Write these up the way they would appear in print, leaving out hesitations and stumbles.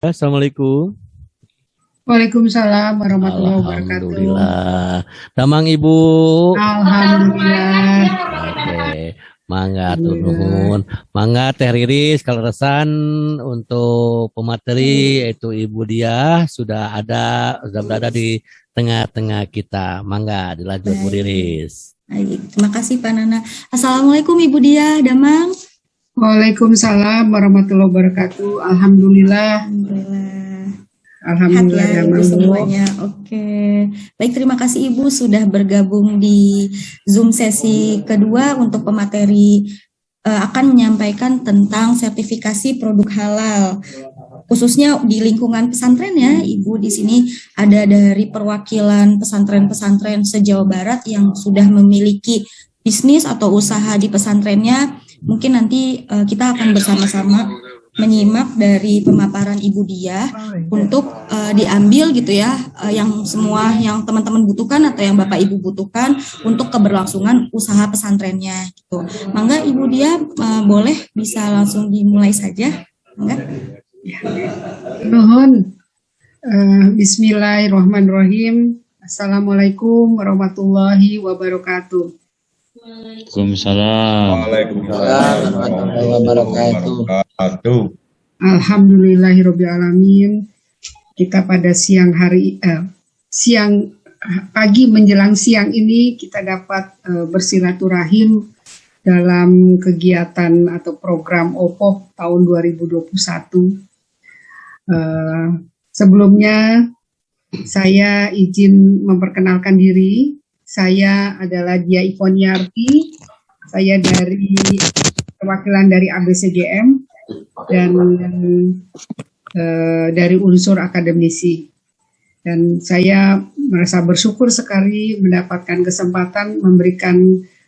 Assalamualaikum. Waalaikumsalam warahmatullahi wabarakatuh. Alhamdulillah. Damang Ibu. Alhamdulillah. Oke. Mangga Alhamdulillah. turun. Mangga Teh Riris kalau resan untuk pemateri yaitu Ibu Dia sudah berada di tengah-tengah kita. Mangga dilanjut Bu Baik, Riris. baik. Terima kasih Pak Nana. Assalamualaikum Ibu Dia, Damang. Waalaikumsalam warahmatullahi wabarakatuh. Alhamdulillah. Alhamdulillah ya Ibu Damang. semuanya. Oke. Baik, terima kasih Ibu sudah bergabung di Zoom sesi kedua untuk pemateri akan menyampaikan tentang sertifikasi produk halal. Khususnya di lingkungan pesantren ya, Ibu. Di sini ada dari perwakilan pesantren-pesantren se-Jawa Barat yang sudah memiliki bisnis atau usaha di pesantrennya. Mungkin nanti kita akan bersama-sama menyimak dari pemaparan Ibu Dia untuk diambil gitu ya, yang semua yang teman-teman butuhkan atau yang Bapak Ibu butuhkan untuk keberlangsungan usaha pesantrennya gitu. Mangga Ibu Dia boleh bisa langsung dimulai saja. Mangga. Nuhun. Bismillahirrahmanirrahim. Assalamualaikum warahmatullahi wabarakatuh. Waalaikumsalam warahmatullahi wabarakatuh. Alhamdulillahirobbilalamin. Kita pada pagi menjelang siang ini kita dapat bersilaturahim dalam kegiatan atau program OPOP tahun 2021. Sebelumnya saya izin memperkenalkan diri. Saya adalah Dia Ivoniarti. Saya dari perwakilan dari ABCGM dan dari unsur akademisi. Dan saya merasa bersyukur sekali mendapatkan kesempatan memberikan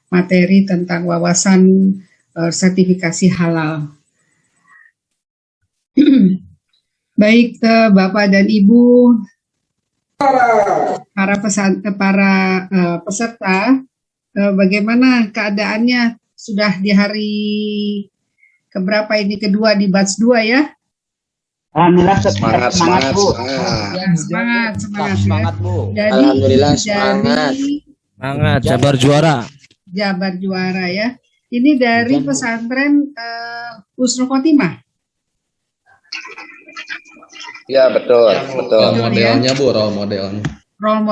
materi tentang wawasan sertifikasi halal. Baik Bapak dan Ibu, para peserta, bagaimana keadaannya sudah di hari keberapa ini, kedua di batch 2 ya? Alhamdulillah semangat Bu. Ya, semangat Bu. Jadi Alhamdulillah semangat Jabar juara. Jabar juara ya. Ini dari pesantren Husnul Khotimah. Ya betul. Role modelnya Bu, role modelnya. Role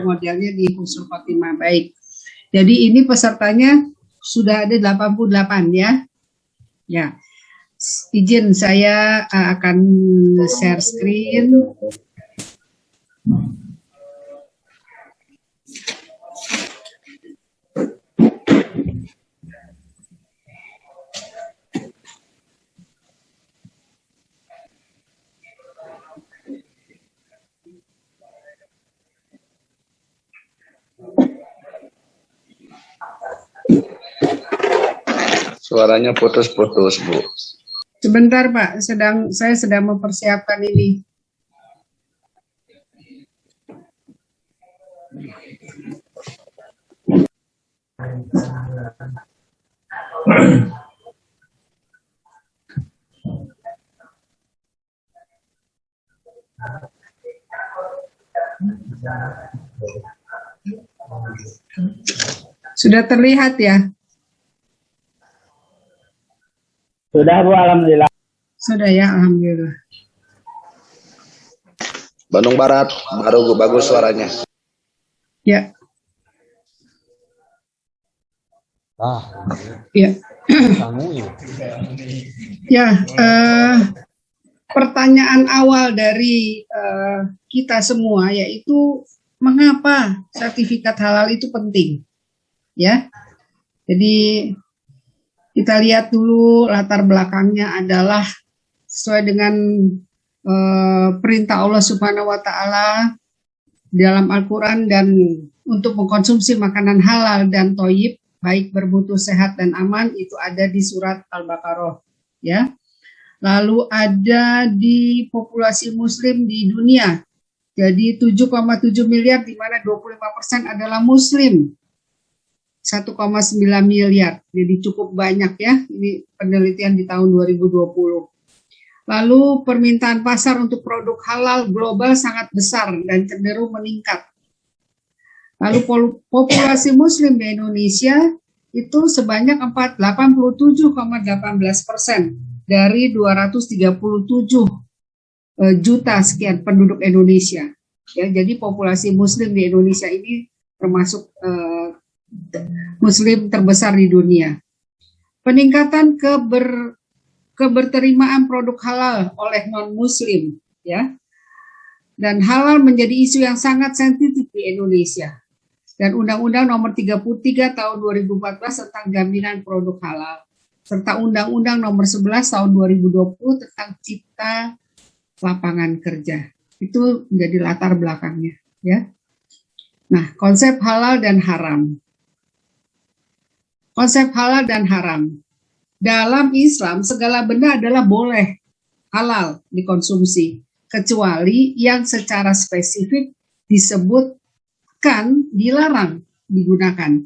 modelnya di Husnul Khotimah. Baik. Jadi ini pesertanya sudah ada 88 ya. Ya. Izin saya akan share screen. Suaranya putus-putus Bu. Sebentar Pak, saya sedang mempersiapkan ini. Sudah terlihat ya? Sudah Bu, alhamdulillah. Sudah ya, alhamdulillah. Bandung Barat, baru bagus suaranya. Ya. Ya. Ya, pertanyaan awal dari kita semua yaitu mengapa sertifikat halal itu penting? Ya. Jadi kita lihat dulu latar belakangnya adalah sesuai dengan perintah Allah Subhanahu wa Ta'ala dalam Al-Quran, dan untuk mengkonsumsi makanan halal dan thayyib, baik bermutu sehat dan aman, itu ada di surat Al-Baqarah. Ya. Lalu ada di populasi Muslim di dunia, jadi 7,7 miliar, di mana 25% adalah Muslim. 1,9 miliar, jadi cukup banyak ya, ini penelitian di tahun 2020. Lalu permintaan pasar untuk produk halal global sangat besar dan cenderung meningkat. Lalu populasi muslim di Indonesia itu sebanyak 87,18% dari 237 juta sekian penduduk Indonesia. Ya, jadi populasi muslim di Indonesia ini termasuk muslim terbesar di dunia. Peningkatan keberterimaan produk halal oleh non-muslim, ya. Dan halal menjadi isu yang sangat sensitif di Indonesia. Dan Undang-Undang Nomor 33 Tahun 2014 tentang jaminan produk halal, serta Undang-Undang Nomor 11 Tahun 2020 tentang cipta lapangan kerja. Itu menjadi latar belakangnya, ya. Nah, konsep halal dan haram. Konsep halal dan haram. Dalam Islam, segala benda adalah boleh halal dikonsumsi, kecuali yang secara spesifik disebutkan dilarang digunakan.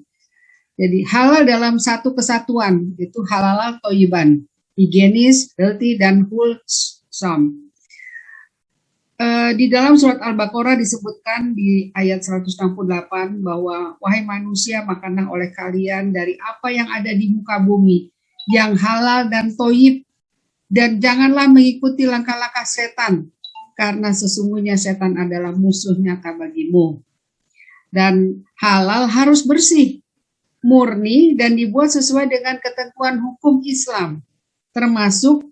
Jadi halal dalam satu kesatuan, itu halal thayyiban, higienis, healthy, dan wholesome. Di dalam surat Al-Baqarah disebutkan di ayat 168 bahwa wahai manusia, makanlah oleh kalian dari apa yang ada di muka bumi yang halal dan thayyib, dan janganlah mengikuti langkah-langkah setan, karena sesungguhnya setan adalah musuh nyata bagimu. Dan halal harus bersih, murni, dan dibuat sesuai dengan ketentuan hukum Islam, termasuk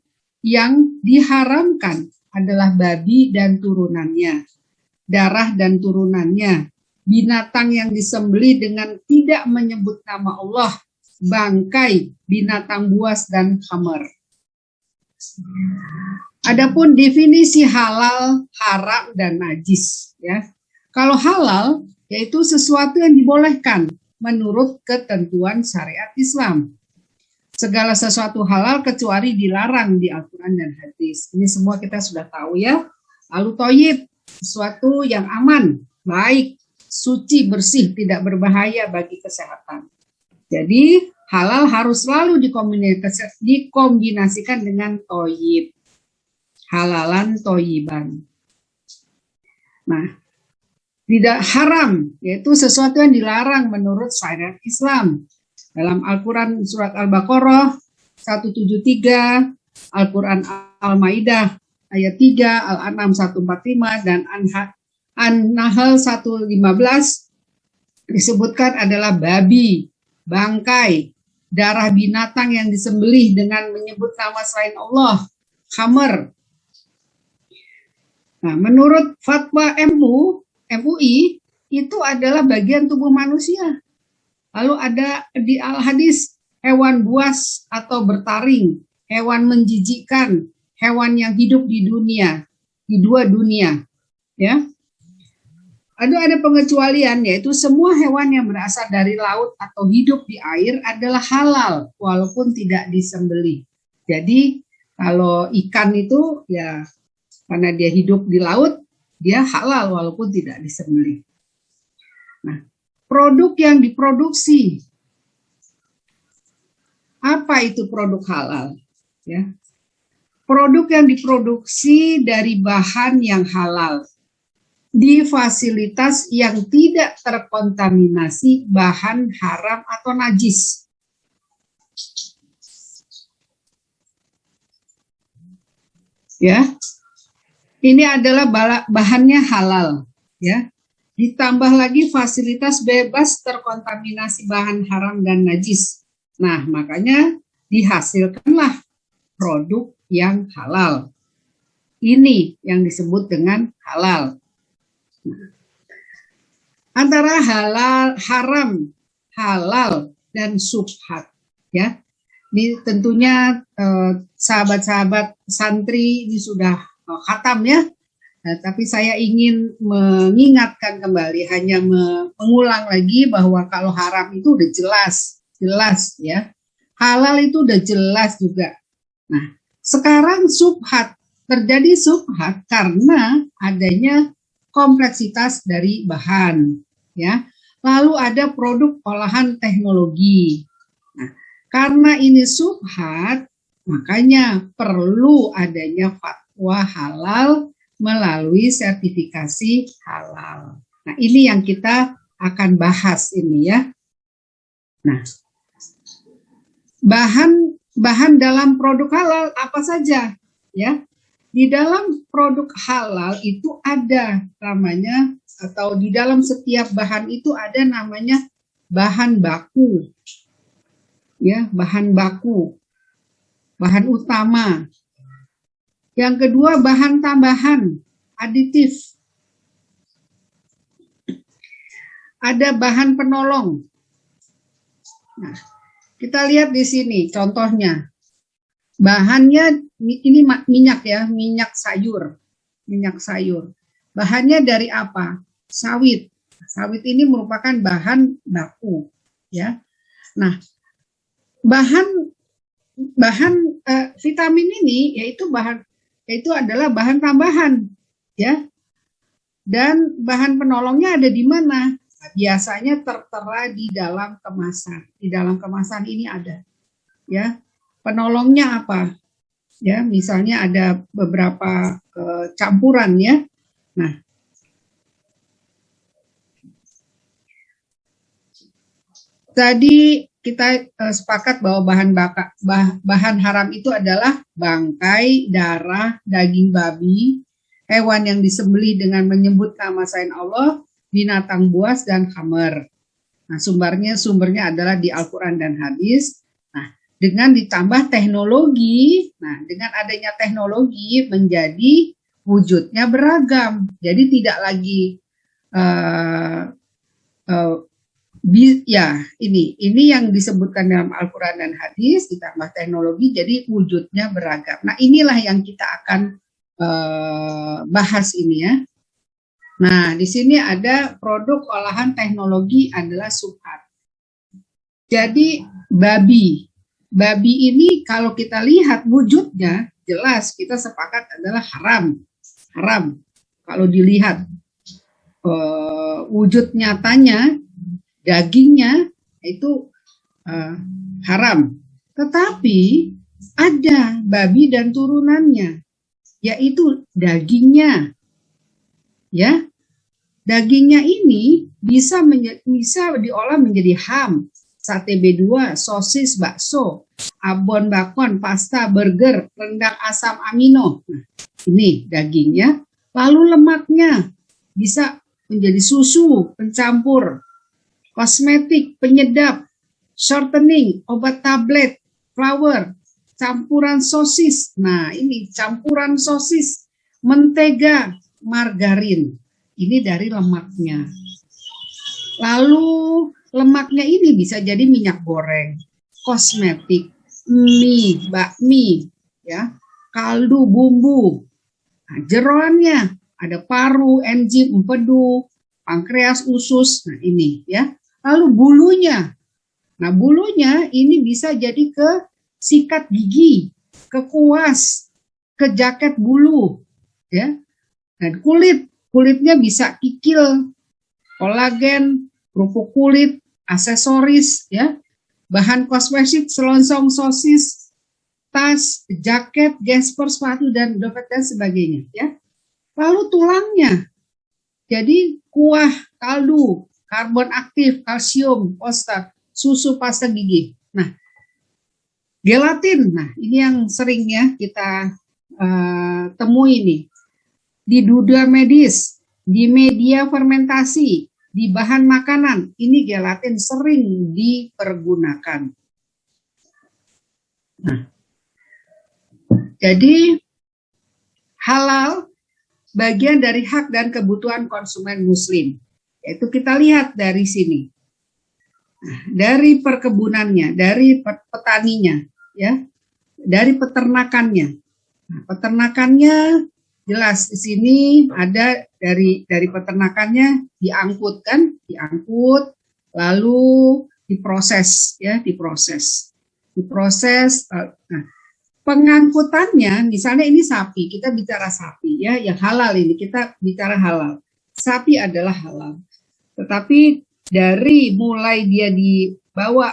yang diharamkan adalah babi dan turunannya, darah dan turunannya, binatang yang disembelih dengan tidak menyebut nama Allah, bangkai, binatang buas, dan khamar. Adapun definisi halal, haram, dan najis, ya. Kalau halal yaitu sesuatu yang dibolehkan menurut ketentuan syariat Islam. Segala sesuatu halal kecuali dilarang di Al-Quran dan hadis. Ini semua kita sudah tahu, ya. Lalu thayyib, sesuatu yang aman, baik, suci, bersih, tidak berbahaya bagi kesehatan. Jadi halal harus selalu dikombinasikan dengan thayyib. Halalan thayyiban. Nah, tidak haram, yaitu sesuatu yang dilarang menurut syariat Islam. Dalam Al-Quran surat Al-Baqarah 173, Al-Quran Al-Maidah ayat 3, Al-An'am 145, dan An-Nahl 115 disebutkan adalah babi, bangkai, darah binatang yang disembelih dengan menyebut nama selain Allah, khamar. Nah, menurut fatwa MUI itu adalah bagian tubuh manusia. Lalu ada di Al-Hadis, hewan buas atau bertaring, hewan menjijikkan, hewan yang hidup di dunia, di dua dunia, ya. Ada pengecualian, yaitu semua hewan yang berasal dari laut atau hidup di air adalah halal walaupun tidak disembelih. Jadi kalau ikan itu ya karena dia hidup di laut, dia halal walaupun tidak disembelih. Nah, produk yang diproduksi. Apa itu produk halal? Ya. Produk yang diproduksi dari bahan yang halal di fasilitas yang tidak terkontaminasi bahan haram atau najis. Ya. Ini adalah bahannya halal, ya. Ditambah lagi fasilitas bebas terkontaminasi bahan haram dan najis. Nah, makanya dihasilkanlah produk yang halal. Ini yang disebut dengan halal. Nah, antara haram, halal, dan subhat, ya. Ini tentunya sahabat-sahabat santri ini sudah khatam, ya. Nah, tapi saya ingin mengingatkan kembali, hanya mengulang lagi bahwa kalau haram itu udah jelas, ya. Halal itu udah jelas juga. Nah, sekarang subhat, terjadi subhat karena adanya kompleksitas dari bahan, ya. Lalu ada produk olahan teknologi. Nah, karena ini subhat, Makanya perlu adanya fatwa halal melalui sertifikasi halal. Nah, ini yang kita akan bahas ini ya. Nah, bahan dalam produk halal apa saja ya? Di dalam produk halal itu ada namanya, atau di dalam setiap bahan itu ada namanya bahan baku. Ya, bahan baku. Bahan utama. Yang kedua bahan tambahan, aditif. Ada bahan penolong. Nah, kita lihat di sini contohnya. Bahannya ini minyak ya, minyak sayur. Minyak sayur. Bahannya dari apa? Sawit. Sawit ini merupakan bahan baku, ya. Nah, bahan vitamin ini yaitu adalah bahan tambahan, ya. Dan bahan penolongnya ada di mana? Nah, biasanya tertera di dalam kemasan. Di dalam kemasan ini ada, ya. Penolongnya apa? Ya, misalnya ada beberapa campuran ya. Nah, tadi kita sepakat bahwa bahan haram itu adalah bangkai, darah, daging babi, hewan yang disembelih dengan menyebut nama selain Allah, binatang buas dan khamar. Nah, sumbernya adalah di Al-Quran dan hadis. Nah, dengan ditambah teknologi, nah dengan adanya teknologi menjadi wujudnya beragam. Jadi tidak lagi ya ini yang disebutkan dalam Al-Quran dan hadis ditambah teknologi jadi wujudnya beragam. Nah, inilah yang kita akan bahas ini ya. Nah, di sini ada produk olahan teknologi adalah subhat. Jadi babi ini kalau kita lihat wujudnya jelas kita sepakat adalah haram. Kalau dilihat wujud nyatanya, dagingnya itu haram. Tetapi ada babi dan turunannya, yaitu dagingnya. Ya, dagingnya ini bisa diolah menjadi ham, sate B2, sosis, bakso, abon bakwan, pasta, burger, rendang asam amino. Nah, ini dagingnya. Lalu lemaknya bisa menjadi susu, pencampur, kosmetik, penyedap, shortening, obat tablet, flour, campuran sosis. Nah, ini campuran sosis, mentega, margarin. Ini dari lemaknya. Lalu lemaknya ini bisa jadi minyak goreng, kosmetik, mie, bakmi, ya, kaldu, bumbu. Nah, jeroannya ada paru, enzim, empedu, pankreas, usus. Nah, ini ya. Lalu bulunya. Nah, bulunya ini bisa jadi ke sikat gigi, ke kuas, ke jaket bulu, ya. Dan kulitnya bisa kikil, kolagen, kerupuk kulit, aksesoris, ya. Bahan kosmetik, selongsong sosis, tas, jaket, gesper, sepatu dan dompet dan sebagainya, ya. Lalu tulangnya. Jadi kuah, kaldu, karbon aktif, kalsium, fosfat, susu, pasta gigi. Nah, gelatin. Nah, ini yang sering ya kita temui nih. Di duda medis, di media fermentasi, di bahan makanan, ini gelatin sering dipergunakan. Nah, jadi halal bagian dari hak dan kebutuhan konsumen muslim. Yaitu kita lihat dari sini. Nah, dari perkebunannya, dari petaninya, ya, dari peternakannya. Nah, peternakannya jelas di sini ada dari peternakannya diangkut, lalu diproses, ya, diproses. Nah, pengangkutannya, misalnya ini sapi, kita bicara sapi, ya, yang halal ini kita bicara halal. Sapi adalah halal. Tetapi dari mulai dia dibawa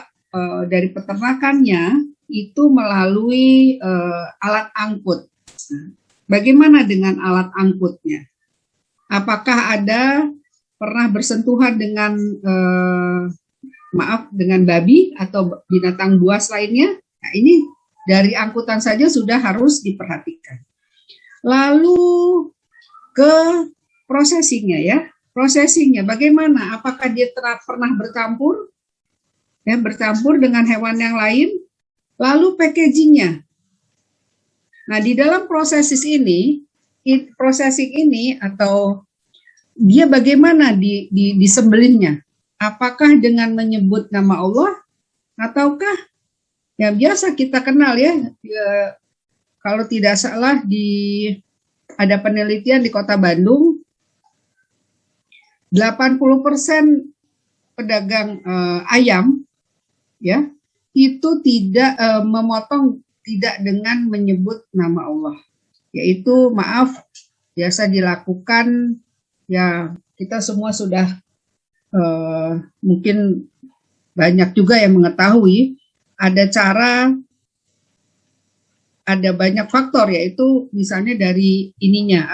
dari peternakannya itu melalui alat angkut. Bagaimana dengan alat angkutnya? Apakah ada pernah bersentuhan dengan dengan babi atau binatang buas lainnya? Nah, ini dari angkutan saja sudah harus diperhatikan. Lalu ke processingnya ya. Processingnya bagaimana? Apakah dia pernah bercampur? Ya, bercampur dengan hewan yang lain? Lalu packagingnya. Nah, di dalam processing ini atau dia bagaimana disembelihnya? Apakah dengan menyebut nama Allah ataukah yang biasa kita kenal ya, kalau tidak salah ada penelitian di Kota Bandung 80% pedagang ayam ya itu tidak memotong tidak dengan menyebut nama Allah, yaitu maaf biasa dilakukan ya, kita semua sudah mungkin banyak juga yang mengetahui ada banyak faktor, yaitu misalnya dari ininya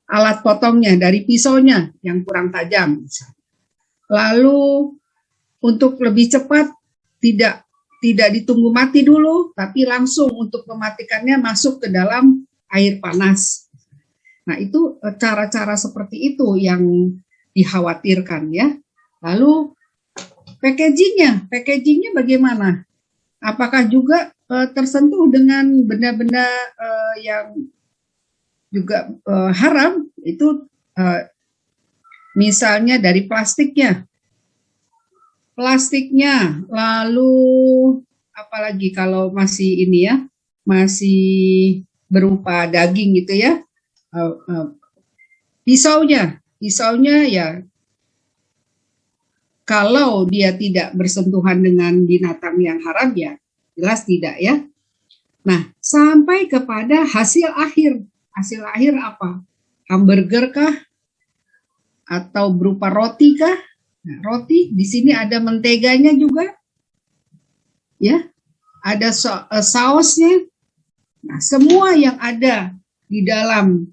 alat potongnya, dari pisaunya yang kurang tajam. Lalu untuk lebih cepat tidak ditunggu mati dulu, tapi langsung untuk mematikannya masuk ke dalam air panas. Nah, itu cara-cara seperti itu yang dikhawatirkan ya. Lalu packagingnya bagaimana? Apakah juga tersentuh dengan benda-benda yang juga haram? Itu misalnya dari plastiknya, lalu apalagi kalau masih ini ya, masih berupa daging gitu ya, pisaunya ya, kalau dia tidak bersentuhan dengan binatang yang haram ya jelas tidak ya. Nah, sampai kepada hasil akhir apa? Hamburger kah? Atau berupa roti kah? Nah, roti di sini ada menteganya juga, ya, ada sausnya. Nah, semua yang ada di dalam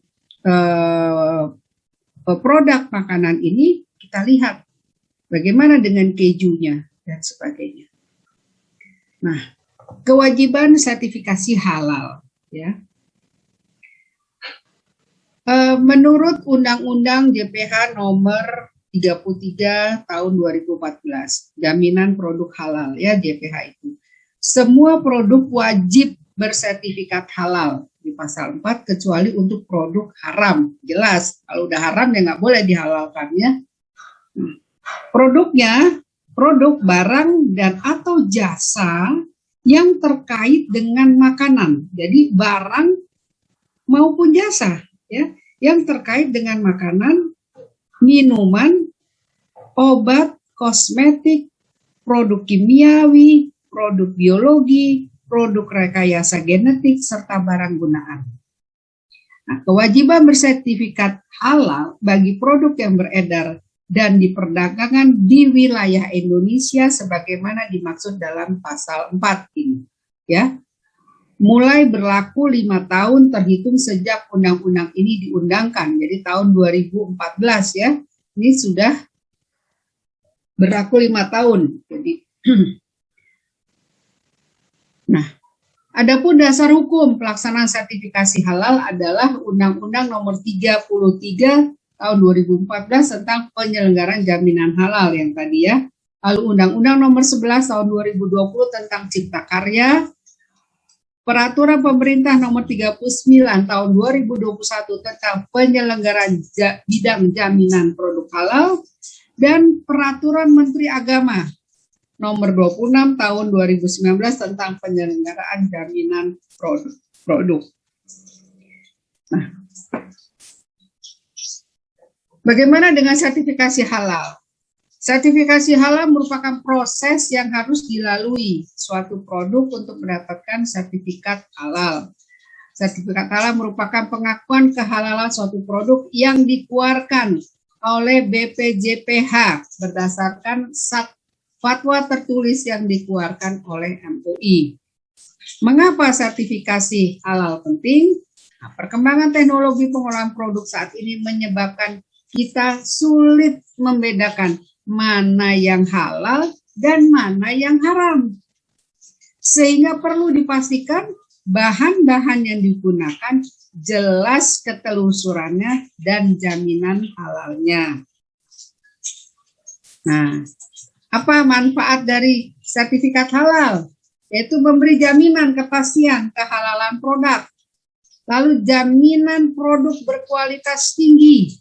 produk makanan ini kita lihat bagaimana dengan kejunya dan sebagainya. Nah, kewajiban sertifikasi halal, ya. Menurut Undang-Undang JPH nomor 33 tahun 2014, jaminan produk halal ya JPH itu. Semua produk wajib bersertifikat halal di pasal 4 kecuali untuk produk haram. Jelas, kalau udah haram ya nggak boleh dihalalkan ya. Produk barang dan atau jasa yang terkait dengan makanan. Jadi barang maupun jasa ya, yang terkait dengan makanan, minuman, obat, kosmetik, produk kimiawi, produk biologi, produk rekayasa genetik, serta barang gunaan. Nah, kewajiban bersertifikat halal bagi produk yang beredar dan diperdagangkan di wilayah Indonesia sebagaimana dimaksud dalam pasal 4 ini, ya. Mulai berlaku 5 tahun terhitung sejak undang-undang ini diundangkan, jadi tahun 2014 ya. Ini sudah berlaku 5 tahun. Jadi nah, adapun dasar hukum pelaksanaan sertifikasi halal adalah Undang-Undang nomor 33 tahun 2014 tentang penyelenggaraan jaminan halal yang tadi ya. Lalu Undang-Undang nomor 11 tahun 2020 tentang cipta karya, Peraturan Pemerintah nomor 39 tahun 2021 tentang penyelenggaraan bidang jaminan produk halal, dan Peraturan Menteri Agama nomor 26 tahun 2019 tentang penyelenggaraan jaminan produk. Nah, bagaimana dengan sertifikasi halal? Sertifikasi halal merupakan proses yang harus dilalui suatu produk untuk mendapatkan sertifikat halal. Sertifikat halal merupakan pengakuan kehalalan suatu produk yang dikeluarkan oleh BPJPH berdasarkan fatwa tertulis yang dikeluarkan oleh MUI. Mengapa sertifikasi halal penting? Nah, perkembangan teknologi pengolahan produk saat ini menyebabkan kita sulit membedakan mana yang halal dan mana yang haram. Sehingga perlu dipastikan bahan-bahan yang digunakan jelas ketelusurannya dan jaminan halalnya. Nah, apa manfaat dari sertifikat halal? Yaitu memberi jaminan kepastian kehalalan produk. Lalu jaminan produk berkualitas tinggi.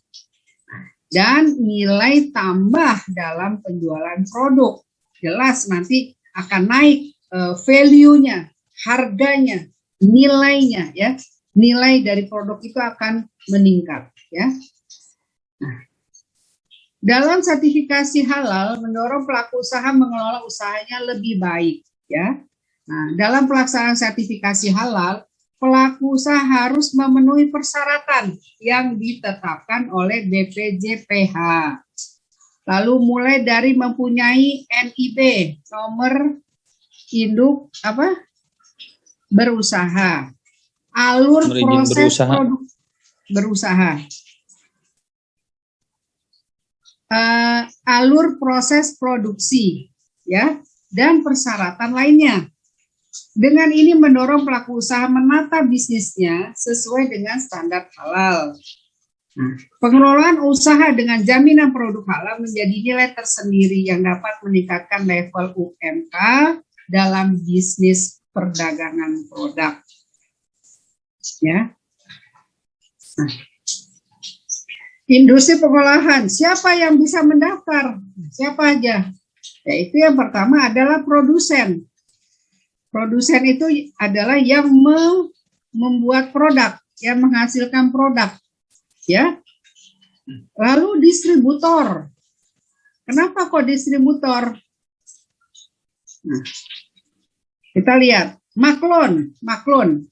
Dan nilai tambah dalam penjualan produk. Jelas nanti akan naik value-nya, harganya, nilainya ya. Nilai dari produk itu akan meningkat ya. Nah, dalam sertifikasi halal mendorong pelaku usaha mengelola usahanya lebih baik ya. Nah, dalam pelaksanaan sertifikasi halal, pelaku usaha harus memenuhi persyaratan yang ditetapkan oleh BPJPH. Lalu mulai dari mempunyai NIB, nomor induk berusaha, alur proses produk berusaha, alur proses produksi, ya, dan persyaratan lainnya. Dengan ini mendorong pelaku usaha menata bisnisnya sesuai dengan standar halal. Nah, pengelolaan usaha dengan jaminan produk halal menjadi nilai tersendiri yang dapat meningkatkan level UMK dalam bisnis perdagangan produk. Ya. Nah, industri pengolahan, siapa yang bisa mendaftar? Siapa aja? Yaitu yang pertama adalah produsen. Produsen itu adalah yang membuat produk, yang menghasilkan produk, ya. Lalu distributor. Kenapa kok distributor? Nah, kita lihat maklon.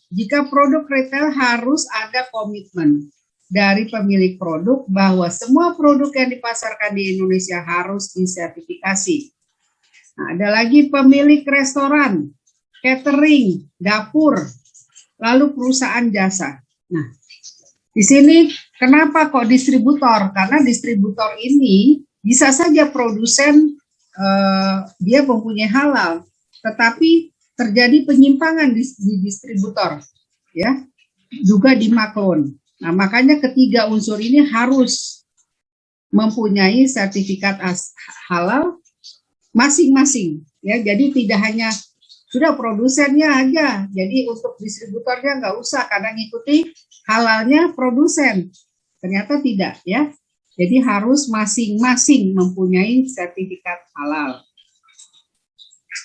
Jika produk retail harus ada komitmen dari pemilik produk bahwa semua produk yang dipasarkan di Indonesia harus disertifikasi. Nah, ada lagi pemilik restoran, catering, dapur, lalu perusahaan jasa. Nah, di sini kenapa kok distributor? Karena distributor ini bisa saja produsen dia mempunyai halal, tetapi terjadi penyimpangan di distributor, ya, juga di maklon. Nah, makanya ketiga unsur ini harus mempunyai sertifikat halal masing-masing, ya. Jadi tidak hanya sudah produsennya aja, jadi untuk distributornya nggak usah karena ngikuti halalnya produsen. Ternyata tidak ya, jadi harus masing-masing mempunyai sertifikat halal.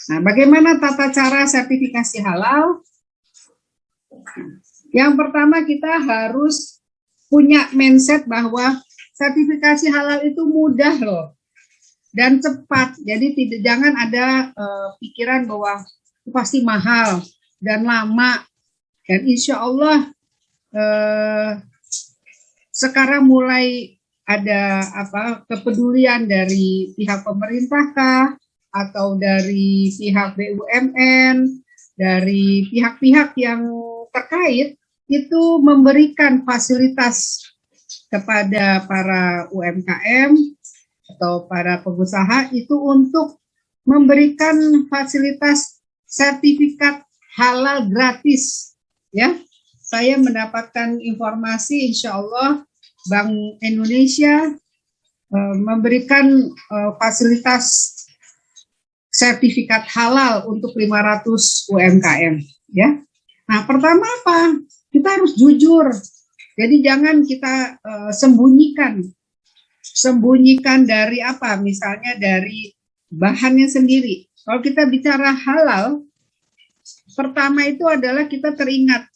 Nah, bagaimana tata cara sertifikasi halal? Yang pertama kita harus punya mindset bahwa sertifikasi halal itu mudah loh dan cepat. Jadi jangan ada pikiran bahwa pasti mahal dan lama, dan insya Allah sekarang mulai ada kepedulian dari pihak pemerintah kah, atau dari pihak BUMN, dari pihak-pihak yang terkait itu memberikan fasilitas kepada para UMKM atau para pengusaha itu untuk memberikan fasilitas sertifikat halal gratis, ya. Saya mendapatkan informasi, insya Allah Bank Indonesia memberikan fasilitas sertifikat halal untuk 500 UMKM, ya. Nah, pertama apa? Kita harus jujur. Jadi jangan kita sembunyikan dari apa? Misalnya dari bahannya sendiri. Kalau kita bicara halal, pertama itu adalah kita teringat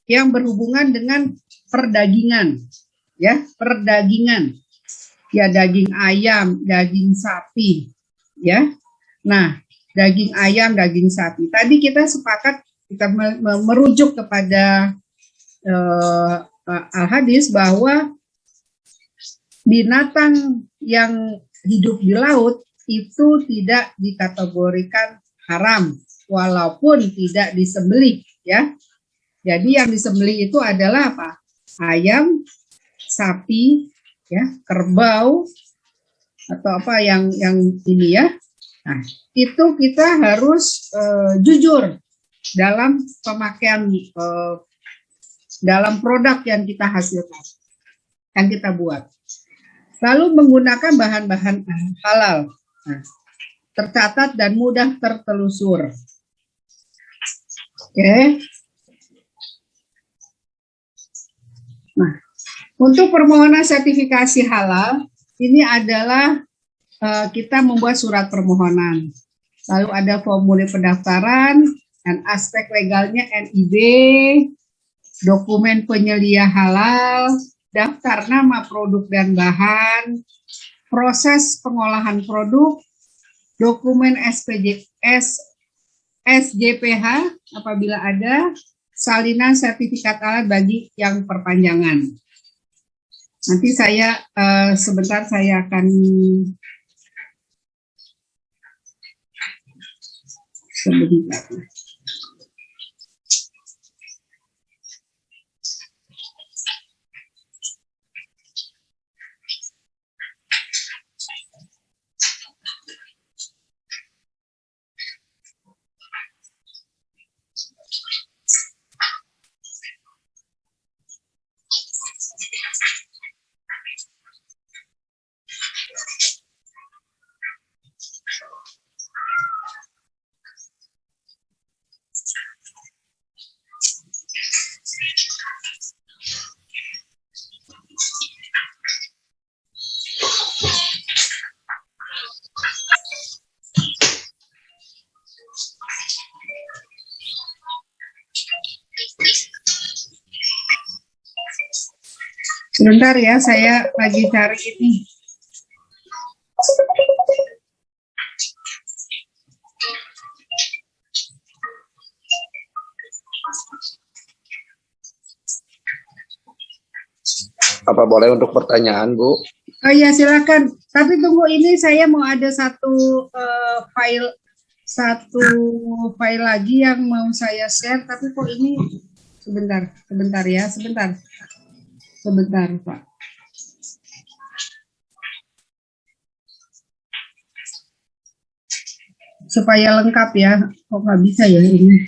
yang berhubungan dengan perdagingan, ya, perdagingan, ya, daging ayam, daging sapi, ya. Nah, daging ayam, daging sapi. Tadi kita sepakat kita merujuk kepada al-hadis bahwa binatang yang hidup di laut itu tidak dikategorikan haram walaupun tidak disembelih ya. Jadi yang disembelih itu adalah apa? Ayam, sapi, ya, kerbau atau apa yang ini ya. Nah, itu kita harus jujur dalam pemakaian dalam produk yang kita hasilkan, yang kita buat. Lalu menggunakan bahan-bahan halal, nah, tercatat dan mudah tertelusur. Oke. Nah, untuk permohonan sertifikasi halal, ini adalah kita membuat surat permohonan. Lalu ada formulir pendaftaran dan aspek legalnya NIB, dokumen penyelia halal, daftar nama produk dan bahan, proses pengolahan produk, dokumen SJPH apabila ada, salinan sertifikat halal bagi yang perpanjangan. Nanti saya sebentar saya akan sebentar. Sebentar ya, saya lagi cari ini. Apa boleh untuk pertanyaan, Bu? Oh iya, silakan. Tapi tunggu, ini saya mau ada satu file lagi yang mau saya share. Tapi kok ini sebentar ya, sebentar Pak. Supaya lengkap ya. Kok nggak bisa ya ini?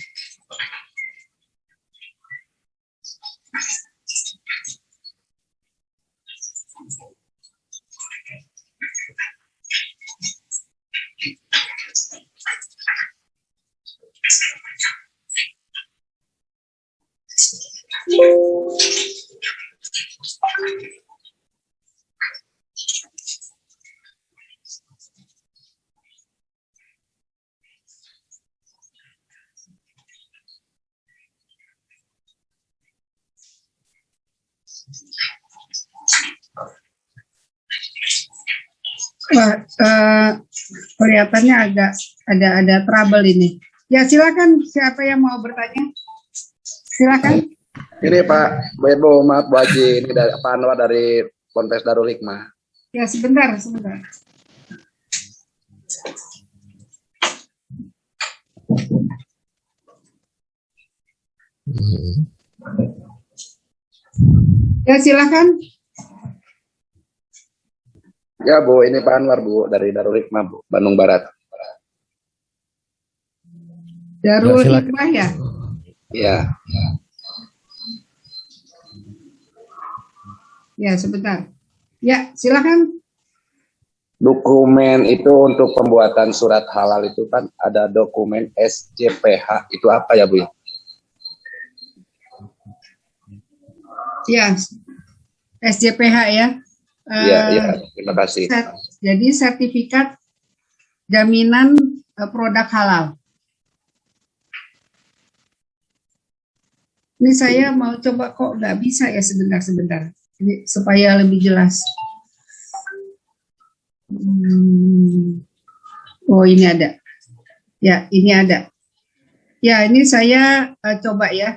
Kelihatannya agak ada trouble ini. Ya silakan, siapa yang mau bertanya? Silakan. Ini Pak, Bu Ibu, maaf Bu Haji, ini dari Pak Anwar dari Ponpes Darul Hikmah. Ya sebentar. Ya silakan. Ya Bu, ini Pak Anwar Bu dari Darul Hikmah Bu, Bandung Barat. Darul Hikmah ya? Iya. Ya sebentar. Ya silakan. Dokumen itu untuk pembuatan surat halal itu kan ada dokumen SJPH, itu apa ya Bu? Ya, SJPH ya. Iya, terima kasih. Jadi sertifikat jaminan produk halal. Ini saya mau coba, kok nggak bisa ya, sebentar. Ini supaya lebih jelas. Oh ini ada. Ya ini ada. Ya ini saya coba ya.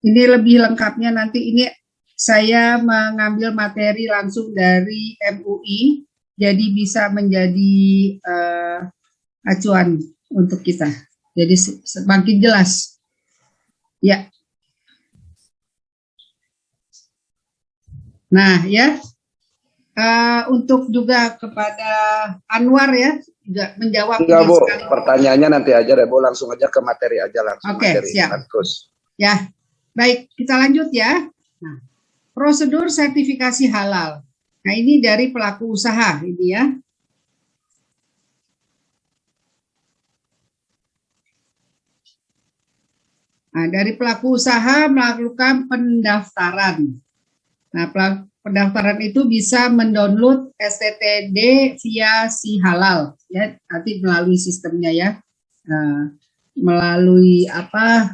Ini lebih lengkapnya nanti ini saya mengambil materi langsung dari MUI, jadi bisa menjadi acuan untuk kita. Jadi semakin jelas. Ya. Nah, ya. Untuk juga kepada Anwar ya, juga menjawab. Enggak, Bu. Pertanyaannya nanti aja deh, Bu. Langsung aja ke materi aja langsung. Oke, siap. Terus. Ya, baik. Kita lanjut ya. Nah, prosedur sertifikasi halal. Nah, ini dari pelaku usaha ini ya. Nah, dari pelaku usaha melakukan pendaftaran. Nah, pendaftaran itu bisa mendownload STTD via Si Halal ya, nanti melalui sistemnya ya. Melalui apa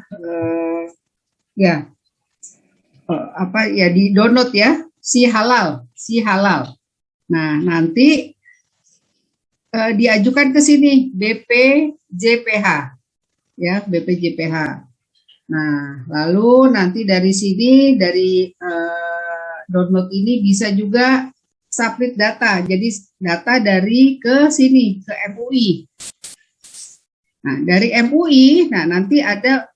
ya? Apa ya, di download ya, Si Halal. Nah, nanti diajukan ke sini BPJPH ya, BPJPH. Nah, lalu nanti dari sini, dari download ini bisa juga submit data. Jadi data dari ke sini, ke MUI. Nah, dari MUI, nah nanti ada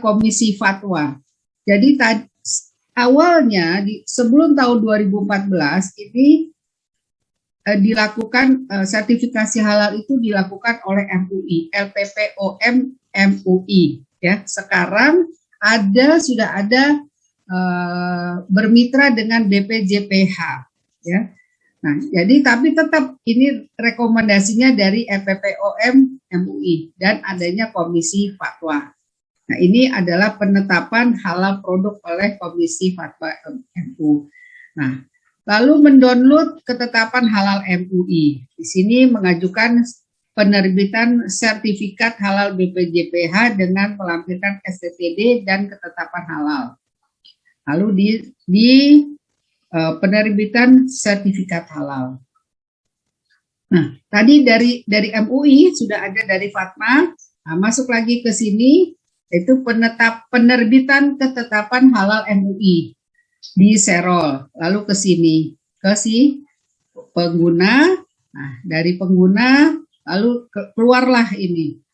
komisi fatwa. Jadi awalnya sebelum tahun 2014 ini dilakukan sertifikasi halal itu dilakukan oleh MUI, LPPOM MUI. Ya, sekarang sudah ada bermitra dengan BPJPH ya. Nah, jadi tapi tetap ini rekomendasinya dari LPPOM MUI dan adanya komisi fatwa. Nah, ini adalah penetapan halal produk oleh komisi fatwa MUI. Nah, lalu mendownload ketetapan halal MUI. Di sini mengajukan penerbitan sertifikat halal BPJPH dengan melampirkan STTD dan ketetapan halal. Lalu di penerbitan sertifikat halal. Nah, tadi dari MUI sudah ada dari Fatma. Nah, masuk lagi ke sini itu penerbitan ketetapan halal MUI di Serol. Lalu ke sini ke si pengguna. Nah, dari pengguna lalu keluarlah ini.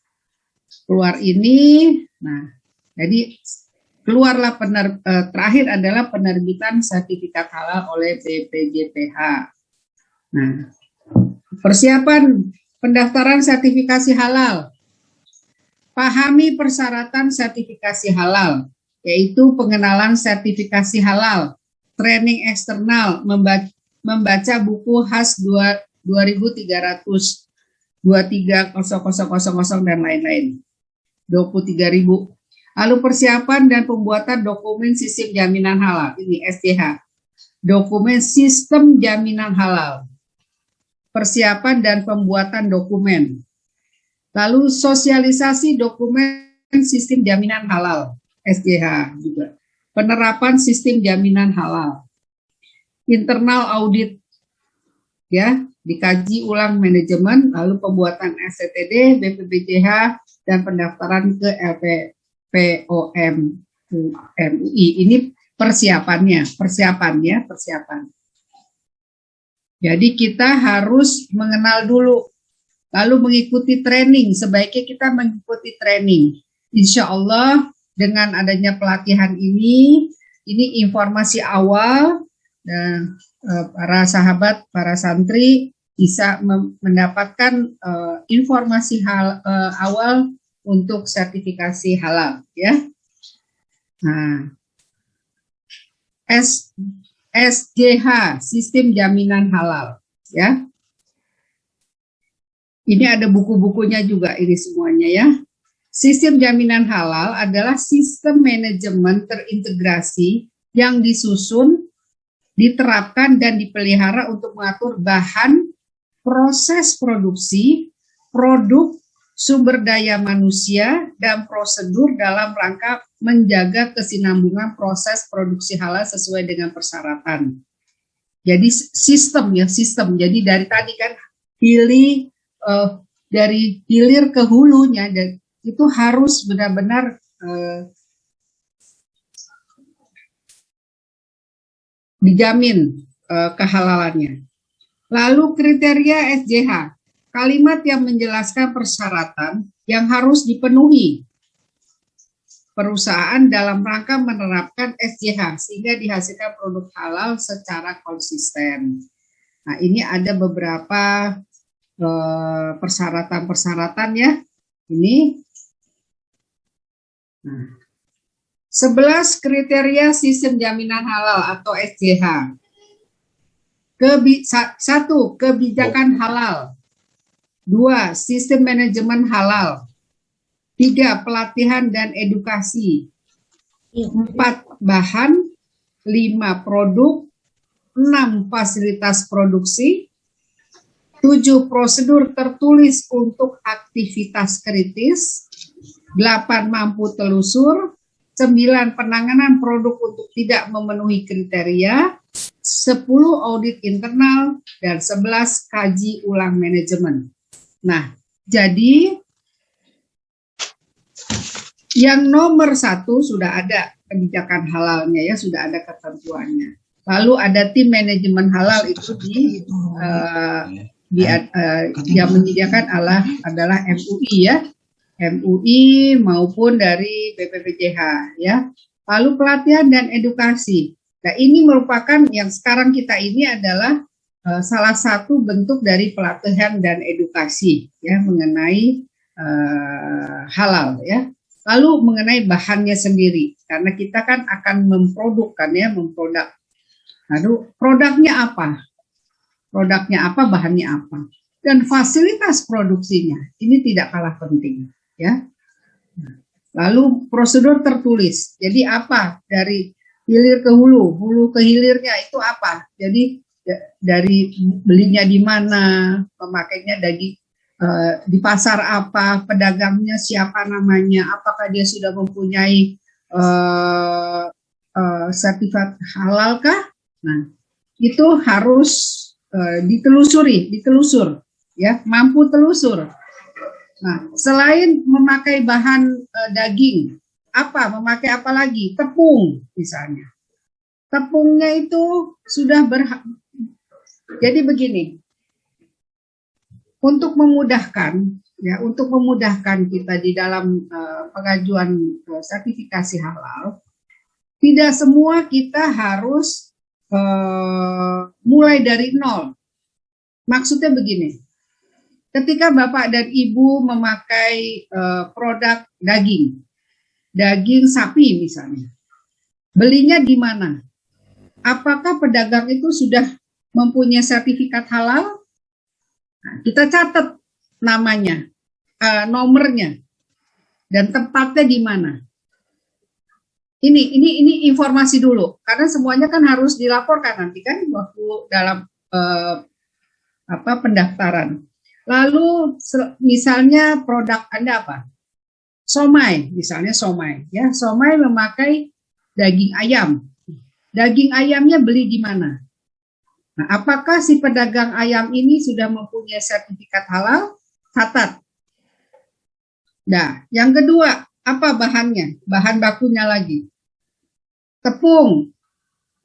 Keluar ini. Nah, jadi keluarlah terakhir adalah penerbitan sertifikat halal oleh BPJPH. Nah, persiapan pendaftaran sertifikasi halal. Pahami persyaratan sertifikasi halal, yaitu pengenalan sertifikasi halal, training eksternal, membaca buku khas 2300 23.0000 dan lain-lain. 23.000. Lalu persiapan dan pembuatan dokumen sistem jaminan halal. Ini SJH. Dokumen sistem jaminan halal. Persiapan dan pembuatan dokumen. Lalu sosialisasi dokumen sistem jaminan halal. SJH juga. Penerapan sistem jaminan halal. Internal audit. Ya. Dikaji ulang manajemen, lalu pembuatan STTD, BPJPH, dan pendaftaran ke LPPOM MUI. Ini persiapan. Jadi kita harus mengenal dulu, lalu mengikuti training. Sebaiknya kita mengikuti training. Insya Allah dengan adanya pelatihan ini informasi awal dan para sahabat, para santri bisa mendapatkan informasi awal untuk sertifikasi halal, ya. Nah, SJH, Sistem Jaminan Halal, ya. Ini ada buku-bukunya juga ini semuanya ya. Sistem jaminan halal adalah sistem manajemen terintegrasi yang disusun, diterapkan dan dipelihara untuk mengatur bahan, proses produksi, produk, sumber daya manusia, dan prosedur dalam rangka menjaga kesinambungan proses produksi halal sesuai dengan persyaratan. Jadi sistem. Jadi dari tadi kan dari hilir ke hulunya, dan itu harus benar-benar dijamin kehalalannya. Lalu kriteria SJH, kalimat yang menjelaskan persyaratan yang harus dipenuhi perusahaan dalam rangka menerapkan SJH sehingga dihasilkan produk halal secara konsisten. Nah, ini ada beberapa persyaratan-persyaratan ya. Ini 11 kriteria sistem jaminan halal atau SJH. 1. Kebijakan halal. 2. Sistem manajemen halal. 3. Pelatihan dan edukasi. 4. Bahan. 5. Produk. 6. Fasilitas produksi. 7. Prosedur tertulis untuk aktivitas kritis. 8. Mampu telusur. 9. Penanganan produk untuk tidak memenuhi kriteria. 10. Audit internal. Dan 11. Kaji ulang manajemen. Nah, jadi yang nomor 1 sudah ada kebijakan halalnya ya, sudah ada ketentuannya. Lalu ada tim manajemen halal itu yang menyediakan adalah MUI ya, MUI maupun dari BPPJH ya. Lalu pelatihan dan edukasi. Nah, ini merupakan yang sekarang kita ini adalah salah satu bentuk dari pelatihan dan edukasi ya mengenai halal ya. Lalu mengenai bahannya sendiri, karena kita kan akan memprodukkan ya, memproduk. Lalu produknya apa? Produknya apa, bahannya apa? Dan fasilitas produksinya, ini tidak kalah penting ya. Lalu prosedur tertulis, jadi apa? Dari hilir ke hulu, hulu ke hilirnya itu apa? Jadi dari belinya di mana, pemakainya daging di pasar apa, pedagangnya siapa namanya, apakah dia sudah mempunyai sertifikat halalkah? Nah, itu harus ditelusur, ya, mampu telusur. Nah, selain memakai bahan daging, memakai apa lagi? Tepung, misalnya. Tepungnya itu sudah jadi begini. Untuk memudahkan kita di dalam pengajuan sertifikasi halal, tidak semua kita harus mulai dari nol. Maksudnya begini, ketika Bapak dan Ibu memakai produk daging sapi misalnya, belinya di mana? Apakah pedagang itu sudah mempunyai sertifikat halal? Nah, kita catat namanya, nomornya, dan tempatnya di mana. Ini informasi dulu, karena semuanya kan harus dilaporkan nanti kan waktu dalam pendaftaran. Lalu misalnya produk Anda apa? Somai, misalnya somai, ya, somai memakai daging ayam. Daging ayamnya beli di mana? Nah, apakah si pedagang ayam ini sudah mempunyai sertifikat halal? Catat. Nah, yang kedua, apa bahannya? Bahan bakunya lagi. Tepung.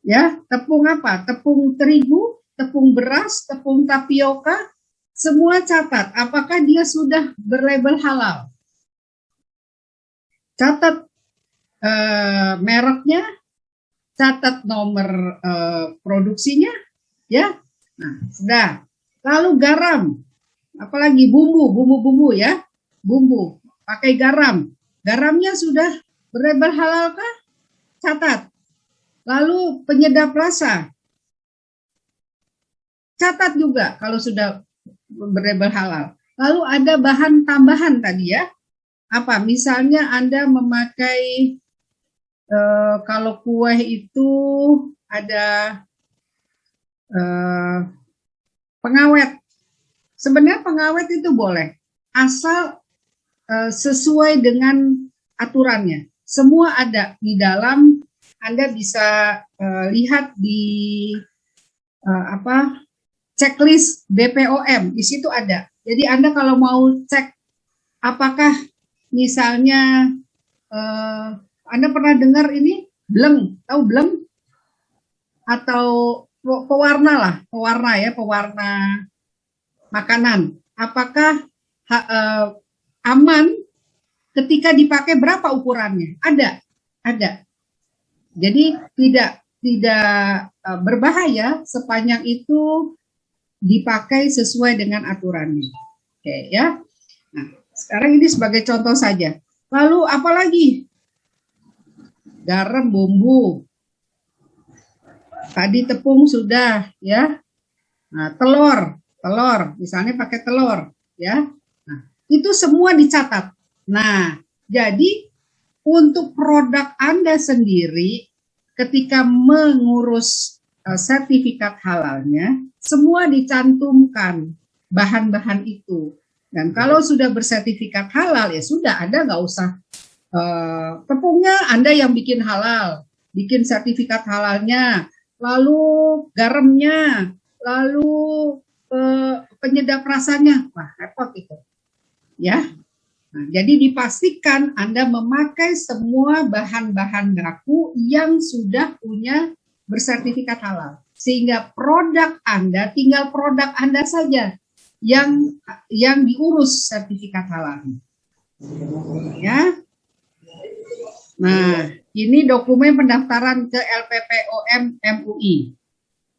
Ya, tepung apa? Tepung terigu, tepung beras, tepung tapioka, semua catat. Apakah dia sudah berlabel halal? Catat mereknya, catat nomor produksinya, ya. Nah, sudah. Lalu garam, apalagi bumbu ya, bumbu, pakai garam. Garamnya sudah berlabel halal kah? Catat. Lalu penyedap rasa, catat juga kalau sudah berlabel halal. Lalu ada bahan tambahan tadi ya, apa? Misalnya Anda memakai kalau kue itu ada pengawet. Sebenarnya pengawet itu boleh, asal sesuai dengan aturannya. Semua ada di dalam, Anda bisa lihat di checklist BPOM, di situ ada. Jadi Anda kalau mau cek apakah misalnya Anda pernah dengar ini bleng, tahu bleng? atau pewarna lah, pewarna makanan. Apakah aman ketika dipakai, berapa ukurannya? Ada. Jadi tidak berbahaya sepanjang itu dipakai sesuai dengan aturannya. Oke ya. Nah, sekarang ini sebagai contoh saja. Lalu apalagi? Garam, bumbu. Tadi tepung sudah ya. Nah, telur, misalnya pakai telur ya. Nah, itu semua dicatat. Nah, jadi untuk produk Anda sendiri ketika mengurus sertifikat halalnya, semua dicantumkan bahan-bahan itu. Dan kalau sudah bersertifikat halal, ya sudah, Anda nggak usah tepungnya Anda yang bikin halal, bikin sertifikat halalnya, lalu garamnya, lalu penyedap rasanya, wah repot itu, ya. Nah, jadi dipastikan Anda memakai semua bahan-bahan baku yang sudah punya bersertifikat halal, sehingga produk Anda tinggal produk Anda saja yang diurus sertifikat halal, ya. Nah, ini dokumen pendaftaran ke LPPOM MUI,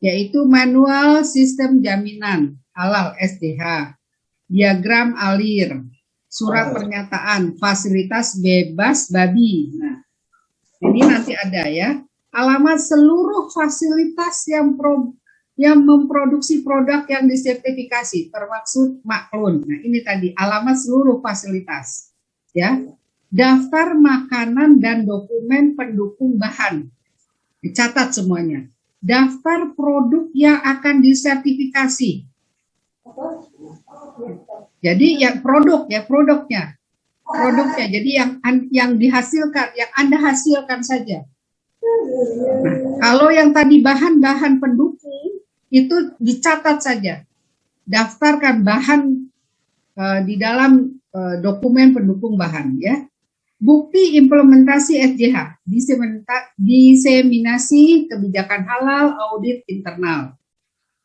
yaitu Manual Sistem Jaminan Halal SDH, diagram alir, surat pernyataan fasilitas bebas babi. Nah, ini nanti ada ya, alamat seluruh fasilitas yang memproduksi produk yang disertifikasi, termasuk maklun. Nah, ini tadi alamat seluruh fasilitas, ya. Daftar makanan dan dokumen pendukung bahan, dicatat semuanya. Daftar produk yang akan disertifikasi. Jadi yang produknya. Jadi yang dihasilkan, yang Anda hasilkan saja. Nah, kalau yang tadi bahan-bahan pendukung itu dicatat saja. Daftarkan bahan di dalam dokumen pendukung bahan, ya. Bukti implementasi SJH, diseminasi kebijakan halal, audit internal,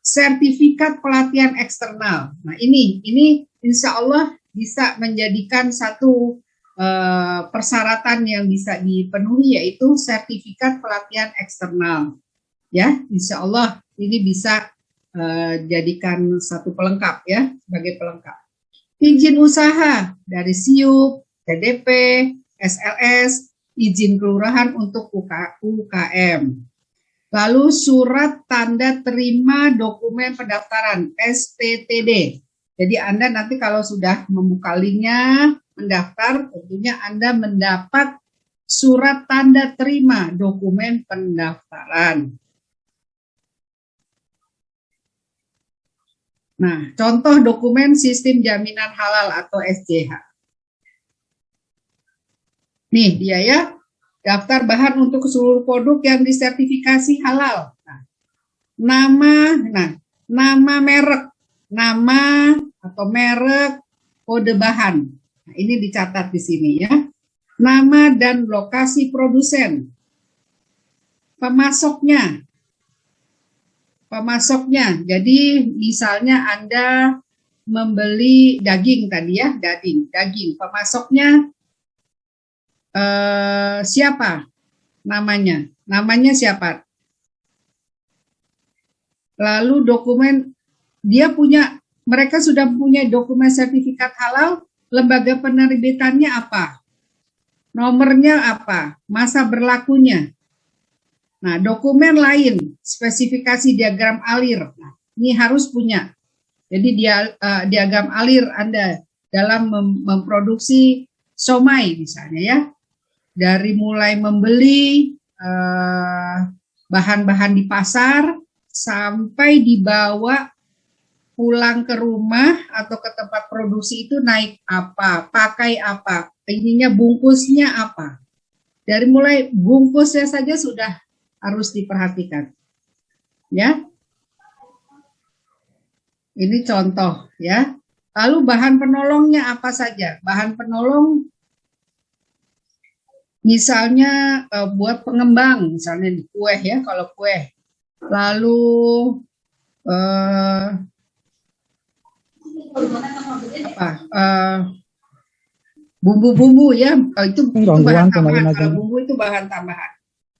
sertifikat pelatihan eksternal. Nah, ini insya Allah bisa menjadikan satu persyaratan yang bisa dipenuhi, yaitu sertifikat pelatihan eksternal. Ya, insya Allah ini bisa jadikan satu pelengkap, ya, sebagai pelengkap. Izin usaha dari SIUP, TDP, SLS, izin kelurahan untuk UKM. Lalu surat tanda terima dokumen pendaftaran STTD. Jadi Anda nanti kalau sudah membuka linknya, mendaftar, tentunya Anda mendapat surat tanda terima dokumen pendaftaran. Nah, contoh dokumen sistem jaminan halal atau SJH. Nih dia ya, daftar bahan untuk seluruh produk yang disertifikasi halal. Nah, nama merek, nama atau merek, kode bahan. Nah, ini dicatat di sini ya. Nama dan lokasi produsen. Pemasoknya. Jadi misalnya Anda membeli daging tadi ya, daging. Pemasoknya siapa namanya? Namanya siapa? Lalu dokumen mereka sudah punya dokumen sertifikat halal, lembaga penerbitannya apa? Nomornya apa? Masa berlakunya. Nah, dokumen lain, spesifikasi diagram alir. Nah, ini harus punya. Jadi diagram alir Anda dalam memproduksi somai misalnya ya. Dari mulai membeli bahan-bahan di pasar sampai dibawa pulang ke rumah atau ke tempat produksi itu naik apa, pakai apa, ininya bungkusnya apa. Dari mulai bungkusnya saja sudah harus diperhatikan. Ya. Ini contoh ya. Lalu bahan penolongnya apa saja? Bahan penolong misalnya buat pengembang, misalnya di kue ya, kalau kue lalu bumbu-bumbu ya, itu bahan tambahan. Kalau bumbu itu bahan tambahan.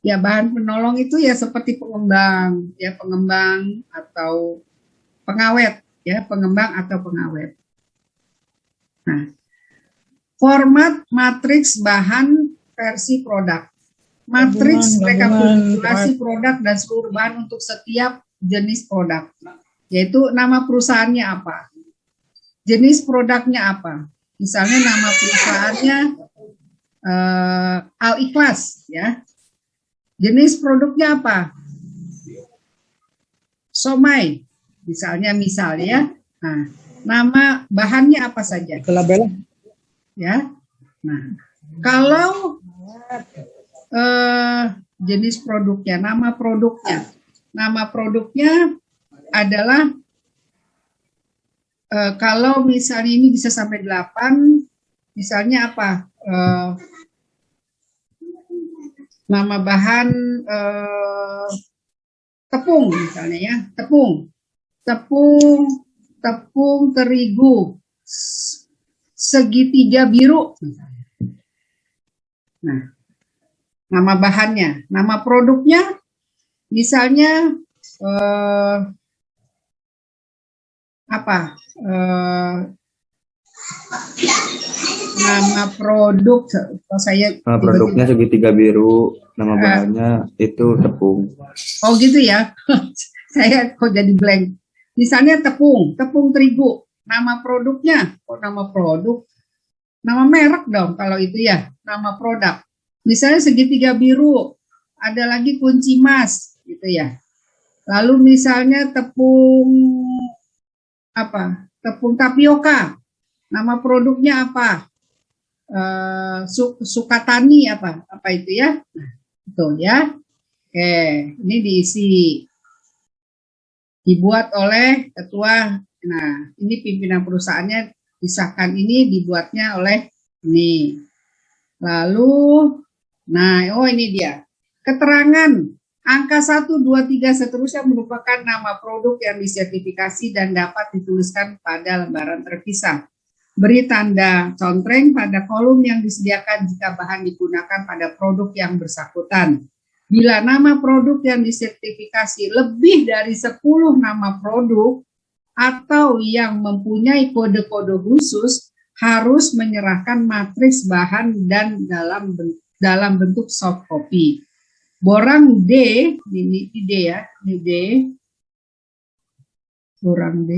Ya, bahan penolong itu ya seperti pengembang, ya pengembang atau pengawet, ya pengembang atau pengawet. Nah, format matriks bahan versi produk. Matriks rekapitulasi produk dan seluruh bahan untuk setiap jenis produk. Yaitu nama perusahaannya apa, jenis produknya apa. Misalnya nama perusahaannya Al-Ikhlas, ya. Jenis produknya apa? Somai, misal ya. Nah, nama bahannya apa saja? Ya. Nah, kalau jenis produknya, nama produknya adalah kalau misalnya ini bisa sampai 8, misalnya apa? Nama bahan tepung misalnya ya, tepung terigu segitiga biru misalnya. Nah, nama bahannya, nama produknya misalnya nama produk nama produknya segitiga biru, nama bahannya itu tepung. Oh gitu ya. Saya kok jadi blank. Misalnya tepung terigu, nama produknya, nama produk, nama merek dong kalau itu ya, nama produk. Misalnya segitiga biru, ada lagi kunci mas gitu ya. Lalu misalnya tepung tapioka, nama produknya apa? Sukatani apa itu ya? Nah, betul ya. Oke, ini dibuat oleh ketua. Nah, ini pimpinan perusahaannya disahkan, ini dibuatnya oleh ini. Lalu, ini dia. Keterangan angka 1, 2, 3 seterusnya merupakan nama produk yang disertifikasi dan dapat dituliskan pada lembaran terpisah. Beri tanda contreng pada kolom yang disediakan jika bahan digunakan pada produk yang bersangkutan. Bila nama produk yang disertifikasi lebih dari 10 nama produk atau yang mempunyai kode-kode khusus, harus menyerahkan matriks bahan dan dalam bentuk soft copy. Borang D, ini D ya, ini D. Borang D.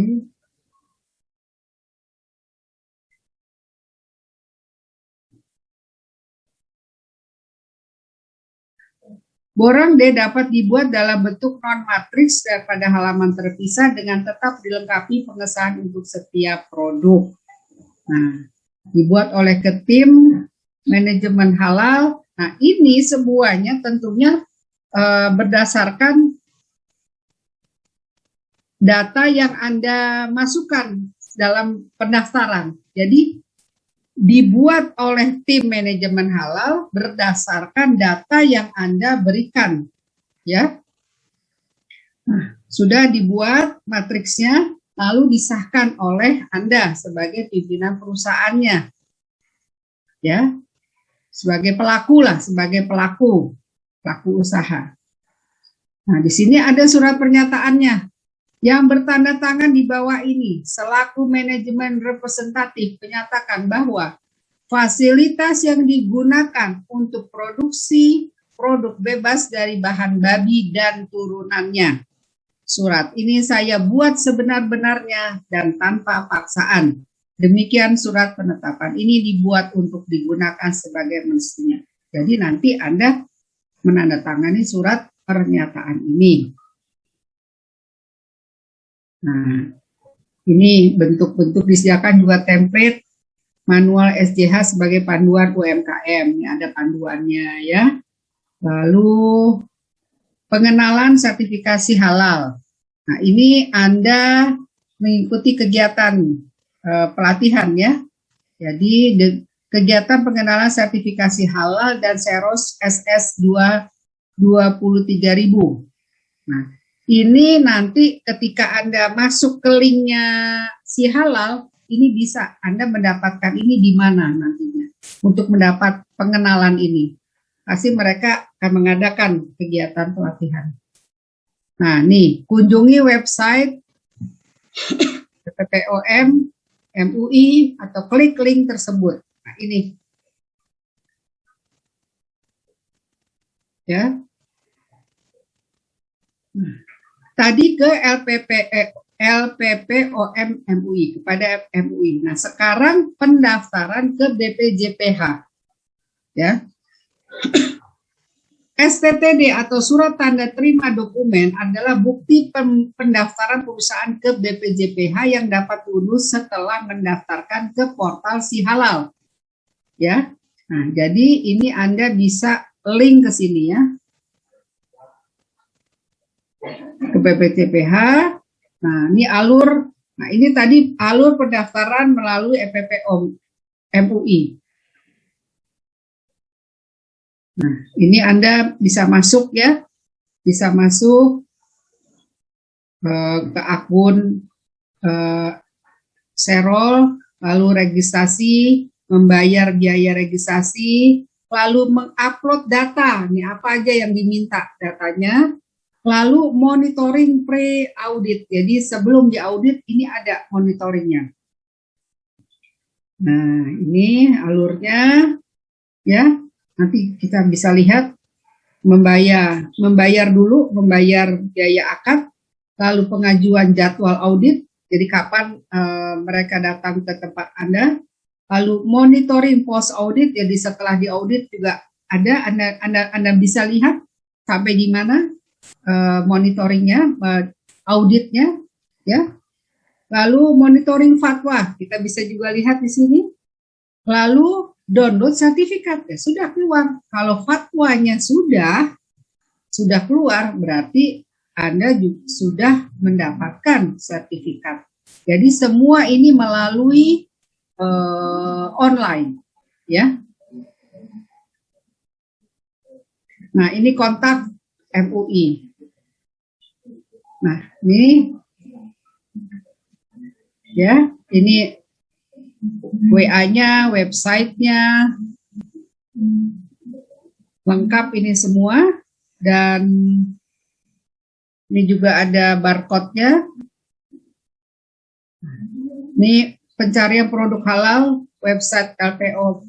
Borang D dapat dibuat dalam bentuk non-matriks dan pada halaman terpisah dengan tetap dilengkapi pengesahan untuk setiap produk. Nah, dibuat oleh tim manajemen halal. Nah, ini semuanya tentunya berdasarkan data yang Anda masukkan dalam pendaftaran. Jadi, dibuat oleh tim manajemen halal berdasarkan data yang Anda berikan, ya. Nah, sudah dibuat matriksnya, lalu disahkan oleh Anda sebagai pimpinan perusahaannya, ya, sebagai pelaku usaha. Nah, di sini ada surat pernyataannya yang bertanda tangan di bawah ini, selaku manajemen representatif menyatakan bahwa fasilitas yang digunakan untuk produksi produk bebas dari bahan babi dan turunannya. Surat ini saya buat sebenar-benarnya dan tanpa paksaan. Demikian surat penetapan ini dibuat untuk digunakan sebagai mestinya. Jadi nanti Anda menandatangani surat pernyataan ini. Nah, ini bentuk-bentuk disediakan juga template manual SJH sebagai panduan UMKM. Ini ada panduannya ya. Lalu pengenalan sertifikasi halal. Nah, ini Anda mengikuti kegiatan pelatihan ya. Jadi kegiatan pengenalan sertifikasi halal dan Seros SS 23.000. Nah, Ini nanti ketika Anda masuk ke linknya si halal, ini bisa Anda mendapatkan ini di mana nantinya untuk mendapat pengenalan ini. Pasti mereka akan mengadakan kegiatan pelatihan. Nah, nih, kunjungi website PPOM, MUI, atau klik link tersebut. Nah, ini. Ya. Nah, tadi ke LPPOM MUI, kepada MUI. Nah, sekarang pendaftaran ke BPJPH. Ya. STTD atau surat tanda terima dokumen adalah bukti pendaftaran perusahaan ke BPJPH yang dapat diunduh setelah mendaftarkan ke portal si halal. Ya. Nah, jadi ini Anda bisa link ke sini ya. Ke BPJPH. Nah, ini alur. Nah, ini tadi alur pendaftaran melalui EPPOM MUI. Nah, ini Anda bisa masuk ya, bisa masuk ke akun Serol, lalu registrasi, membayar biaya registrasi, lalu mengupload data, ini apa aja yang diminta datanya, lalu monitoring pre-audit, jadi sebelum diaudit ini ada monitoringnya. Nah, ini alurnya ya. Nanti kita bisa lihat membayar dulu, membayar biaya akad, lalu pengajuan jadwal audit, jadi kapan mereka datang ke tempat Anda, lalu monitoring post audit, jadi setelah diaudit juga ada, Anda bisa lihat sampai di mana monitoringnya, auditnya, ya. Lalu monitoring fatwa, kita bisa juga lihat di sini. Lalu download sertifikat, ya sudah keluar. Kalau fatwanya sudah keluar, berarti Anda juga sudah mendapatkan sertifikat. Jadi semua ini melalui online, ya. Nah, ini kontak MUI. Nah, ini ya, ini WA-nya, website-nya, lengkap ini semua, dan ini juga ada barcode-nya. Ini pencarian produk halal, website LPO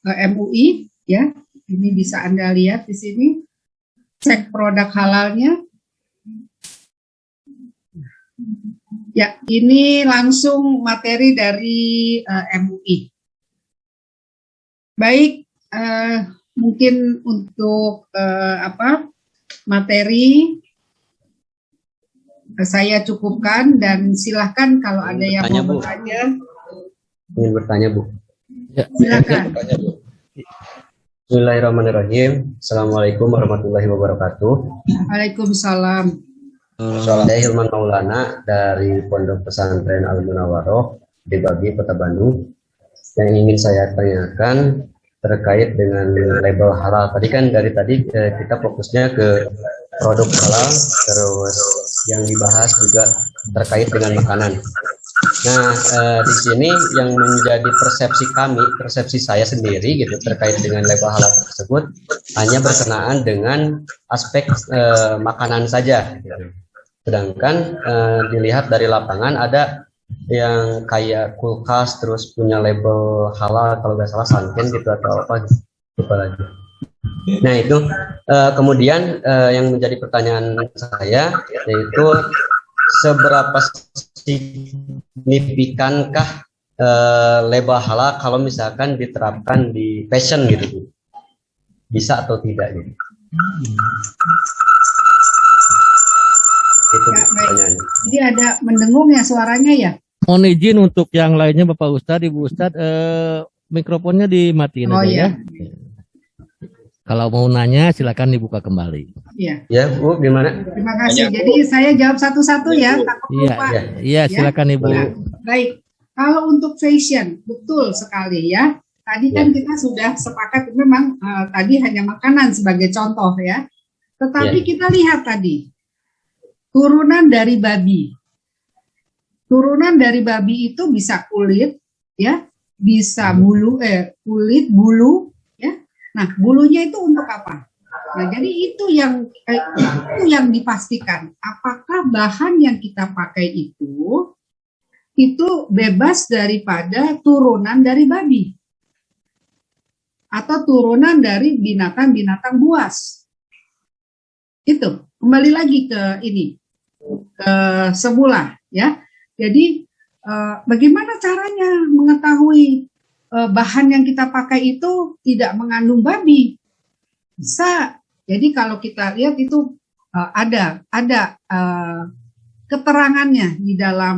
MUI, ya. Ini bisa Anda lihat di sini. Cek produk halalnya. Ya, ini langsung materi dari MUI. Baik, mungkin untuk materi saya cukupkan, dan silahkan kalau ada yang mau bertanya. Ingin bertanya, Bu. Ya. Silakan. Bismillahirrahmanirrahim. Assalamualaikum warahmatullahi wabarakatuh. Waalaikumsalam. Saya Hilman Maulana dari Pondok Pesantren Al Munawaroh di Babi, Kota Bandung. Yang ingin saya tanyakan terkait dengan label halal. Tadi kan dari tadi kita fokusnya ke produk halal, terus yang dibahas juga terkait dengan makanan. Nah, di sini yang menjadi persepsi saya sendiri gitu terkait dengan label halal tersebut hanya berkenaan dengan aspek makanan saja. Gitu. Sedangkan dilihat dari lapangan ada yang kayak kulkas terus punya label halal, kalau nggak salah Sanken gitu atau apa gitu, lupa lagi. Nah itu kemudian yang menjadi pertanyaan saya yaitu seberapa signifikankah label halal kalau misalkan diterapkan di fashion gitu, bisa atau tidak gitu? Itu pertanyaannya. Jadi ada mendengung ya suaranya ya? Mohon izin untuk yang lainnya Bapak Ustadz, Ibu Ustadz, mikrofonnya dimatiin aja ya. Kalau mau nanya silakan dibuka kembali. Iya. Ya Bu, gimana? Terima kasih. Jadi saya jawab satu-satu ya. Iya, silakan Ibu. Ya, baik. Kalau untuk fashion, betul sekali ya. Tadi kan kita sudah sepakat memang tadi hanya makanan sebagai contoh ya. Tetapi kita lihat tadi turunan dari babi. Turunan dari babi itu bisa kulit, ya, bisa kulit, bulu, ya. Nah, bulunya itu untuk apa? Nah, jadi itu yang dipastikan. Apakah bahan yang kita pakai itu bebas daripada turunan dari babi atau turunan dari binatang-binatang buas. Itu kembali lagi ke ini, ke semula, ya. Jadi bagaimana caranya mengetahui bahan yang kita pakai itu tidak mengandung babi? Bisa. Jadi kalau kita lihat itu ada keterangannya di dalam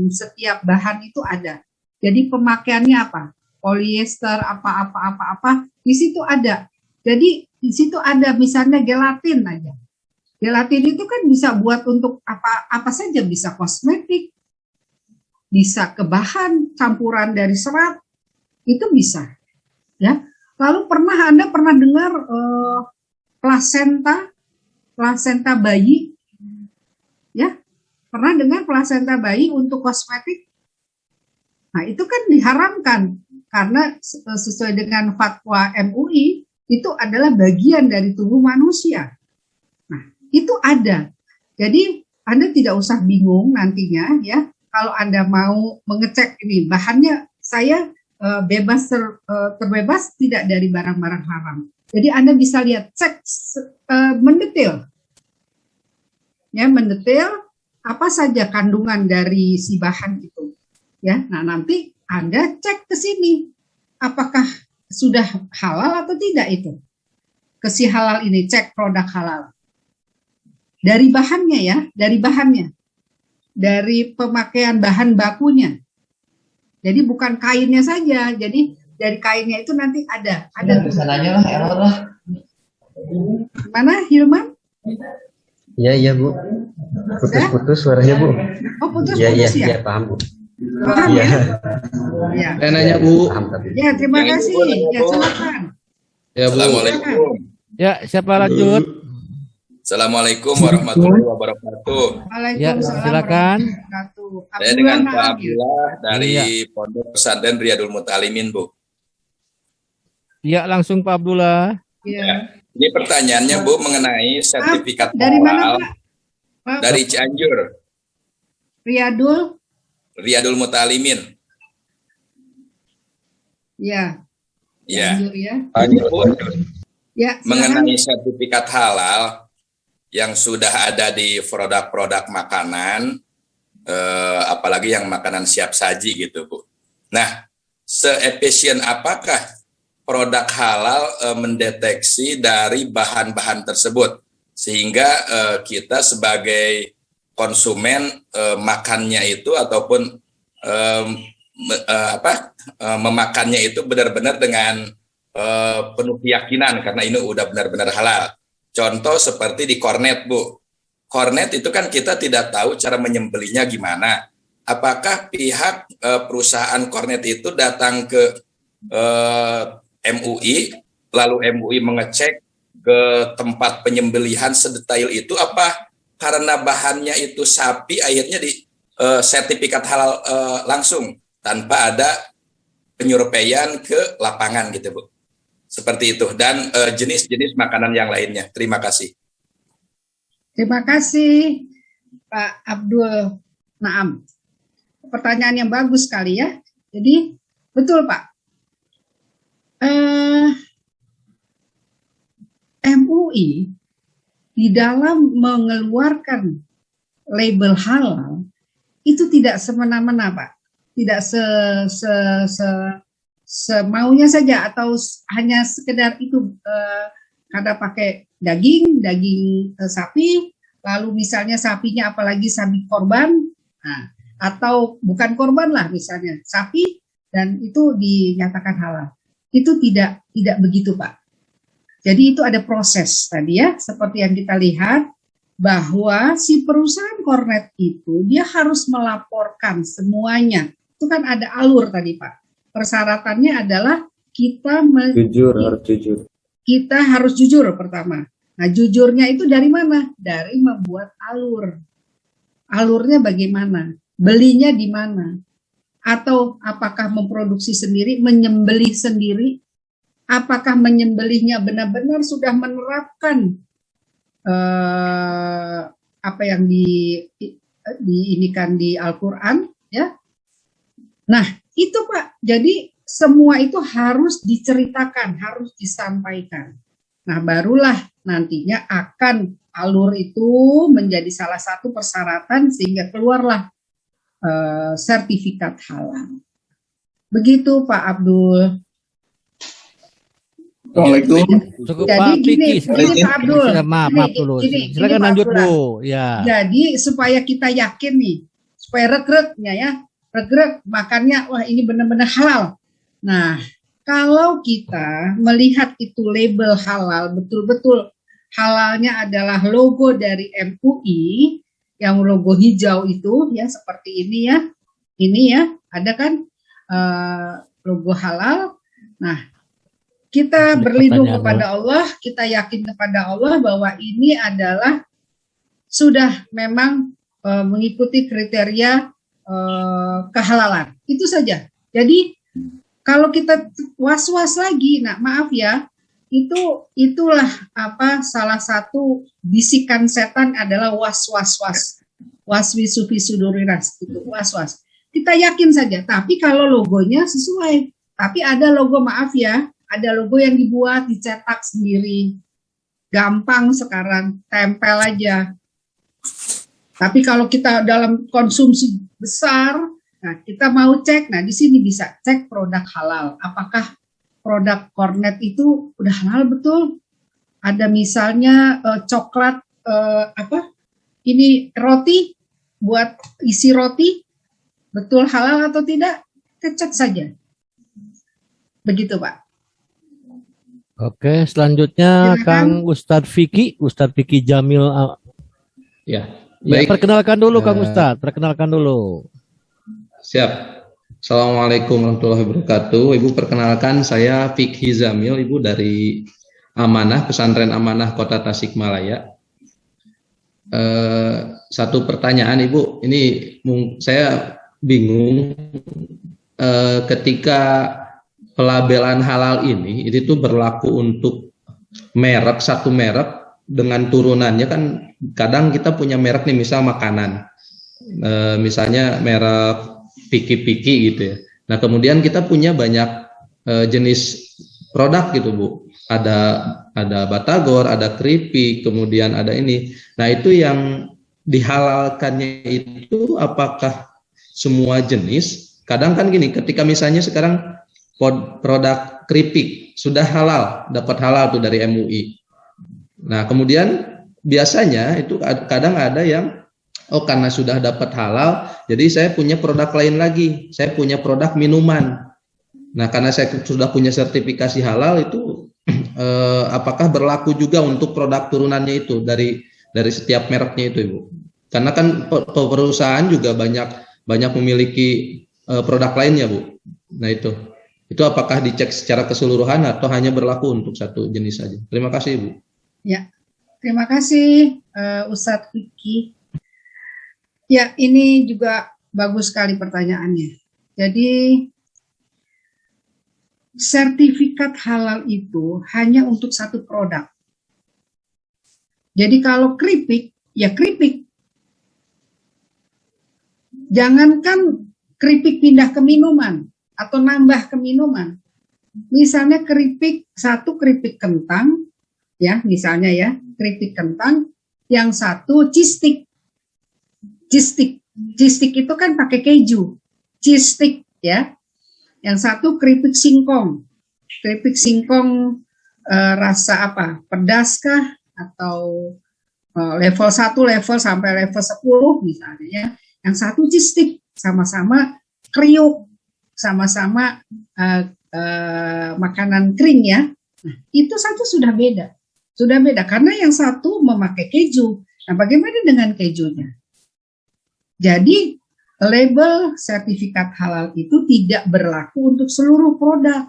setiap bahan itu ada. Jadi pemakaiannya apa? Polyester apa. Di situ ada. Jadi di situ ada misalnya gelatin aja. Gelatin itu kan bisa buat untuk apa saja, bisa kosmetik, bisa ke bahan campuran dari serat, itu bisa. Ya. Lalu Anda pernah dengar plasenta bayi? Ya. Pernah dengar plasenta bayi untuk kosmetik? Nah, itu kan diharamkan karena sesuai dengan fatwa MUI itu adalah bagian dari tubuh manusia. Nah, itu ada. Jadi Anda tidak usah bingung nantinya, ya. Kalau Anda mau mengecek ini bahannya, saya terbebas tidak dari barang-barang haram. Jadi Anda bisa lihat, cek mendetail. Ya, mendetail apa saja kandungan dari si bahan itu, ya. Nah, nanti Anda cek ke sini, apakah sudah halal atau tidak itu. Ke si halal ini, cek produk halal. Dari bahannya, ya, dari bahannya. Dari pemakaian bahan bakunya. Jadi bukan kainnya saja, jadi dari kainnya itu nanti ada. Kesananya lah, error lah. Mana, Hilman? Iya Bu. Putus suaranya Bu. Oh, putus ya? Ya, Paham Bu. Paham ya? Ya. Saya nanya Bu. Ya, terima kasih. Ya, silakan. Ya Bu. Assalamualaikum. Ya, siapa lanjut? Assalamualaikum warahmatullahi wabarakatuh. Ya, silakan. Saya dengan Pak Abdullah dari Pondok Pesantren Riyadul Muta'alimin, Bu. Ya, langsung Pak Abdullah. Ya. Ini pertanyaannya Bu mengenai sertifikat dari mana, halal Pak? dari Cianjur. Riyadul Muta'alimin. Ya. Ya. Cianjur, ya. Bu, Ya, mengenai sertifikat halal yang sudah ada di produk-produk makanan, apalagi yang makanan siap saji gitu, Bu. Nah, se-efisien apakah produk halal mendeteksi dari bahan-bahan tersebut sehingga kita sebagai konsumen makannya itu ataupun memakannya itu benar-benar dengan penuh keyakinan karena ini udah benar-benar halal. Contoh seperti di kornet, Bu. Kornet itu kan kita tidak tahu cara menyembelihnya gimana. Apakah pihak perusahaan kornet itu datang ke MUI, lalu MUI mengecek ke tempat penyembelihan sedetail itu, apa karena bahannya itu sapi akhirnya di sertifikat halal langsung tanpa ada penyurveian ke lapangan gitu, Bu. Seperti itu, dan jenis-jenis makanan yang lainnya. Terima kasih. Terima kasih Pak Abdul Naam. Pertanyaan yang bagus sekali, ya. Jadi betul, Pak. MUI di dalam mengeluarkan label halal itu tidak semena-mena, Pak. Tidak semaunya saja atau hanya sekedar itu karena pakai daging sapi, lalu misalnya sapinya apalagi sapi korban, nah, atau bukan korban lah misalnya sapi dan itu dinyatakan halal. Itu tidak begitu, Pak. Jadi itu ada proses tadi, ya, seperti yang kita lihat bahwa si perusahaan kornet itu dia harus melaporkan semuanya. Itu kan ada alur tadi, Pak. Persyaratannya adalah harus jujur. Kita harus jujur pertama. Nah, jujurnya itu dari mana? Dari membuat alur. alurnya bagaimana, belinya di mana, atau apakah memproduksi sendiri, menyembelih sendiri, apakah menyembelihnya benar-benar sudah menerapkan apa yang diinikan di Al-Quran, ya. Nah, itu Pak, jadi semua itu harus diceritakan, harus disampaikan. Nah, barulah nantinya akan alur itu menjadi salah satu persyaratan sehingga keluarlah sertifikat halal. Begitu Pak Abdul. Assalamualaikum. Cukup Jadi Pak gini Piki. Pak Abdul. Maaf dulu. Silakan Pak lanjut Abdullah. Bu. Ya. Jadi supaya kita yakin nih, supaya regrek-nya ya, regrek makannya, wah ini benar-benar halal. Nah, kalau kita melihat itu label halal, betul-betul halalnya adalah logo dari MUI, yang logo hijau itu ya seperti ini ya, ada kan logo halal. Nah, kita berlindung kepada Allah, kita yakin kepada Allah bahwa ini adalah sudah memang mengikuti kriteria kehalalan. Itu saja. Jadi kalau kita was-was lagi, nah maaf ya, itulah apa salah satu bisikan setan adalah waswisu fi sudurinas, itu was-was. Kita yakin saja, tapi kalau logonya sesuai. Tapi ada logo, maaf ya, ada logo yang dibuat, dicetak sendiri. Gampang sekarang, tempel aja. Tapi kalau kita dalam konsumsi besar, nah kita mau cek, nah di sini bisa cek produk halal. Apakah produk kornet itu udah halal betul? Ada misalnya coklat, ini roti, buat isi roti, betul halal atau tidak? Kita cek saja. Begitu Pak. Oke, selanjutnya Silakan. Kang Ustadz Vicky Jamil. Ya, Ya, baik. perkenalkan dulu Kang Ustadz, perkenalkan dulu. Siap. Assalamualaikum warahmatullahi wabarakatuh. Ibu, perkenalkan saya Fikhi Zamil, Ibu dari Amanah, Pesantren Amanah Kota Tasikmalaya. Satu pertanyaan Ibu, ini saya bingung ketika pelabelan halal ini itu tuh berlaku untuk merek, satu merek dengan turunannya. Kan kadang kita punya merek nih, misal makanan, misalnya merek Piki-Piki gitu ya. Nah kemudian kita punya banyak jenis produk gitu Bu. Ada batagor, ada keripik, kemudian ada ini. Nah itu yang dihalalkannya itu apakah semua jenis? Kadang kan gini, ketika misalnya sekarang produk keripik sudah halal, dapat halal tuh dari MUI. Nah kemudian biasanya itu kadang ada yang karena sudah dapat halal, jadi saya punya produk lain lagi. Saya punya produk minuman. Nah, karena saya sudah punya sertifikasi halal itu, apakah berlaku juga untuk produk turunannya itu dari setiap mereknya itu, Ibu? Karena kan perusahaan juga banyak memiliki produk lainnya, Bu. Nah itu apakah dicek secara keseluruhan atau hanya berlaku untuk satu jenis saja? Terima kasih, Ibu. Ya, terima kasih Ustadz Vicky. Ya, ini juga bagus sekali pertanyaannya. Jadi, sertifikat halal itu hanya untuk satu produk. Jadi kalau keripik, ya keripik. Jangankan keripik pindah ke minuman atau nambah ke minuman. Misalnya satu keripik kentang, ya misalnya ya, keripik kentang, yang satu cheese stick. Cheese stick itu kan pakai keju, cheese stick ya. Yang satu keripik singkong rasa apa? Pedas kah atau level 1, level sampai level 10 misalnya ya. Yang satu cheese stick, sama-sama kriuk, sama-sama makanan kering ya. Nah, itu satu sudah beda karena yang satu memakai keju. Nah, bagaimana dengan kejunya? Jadi label sertifikat halal itu tidak berlaku untuk seluruh produk.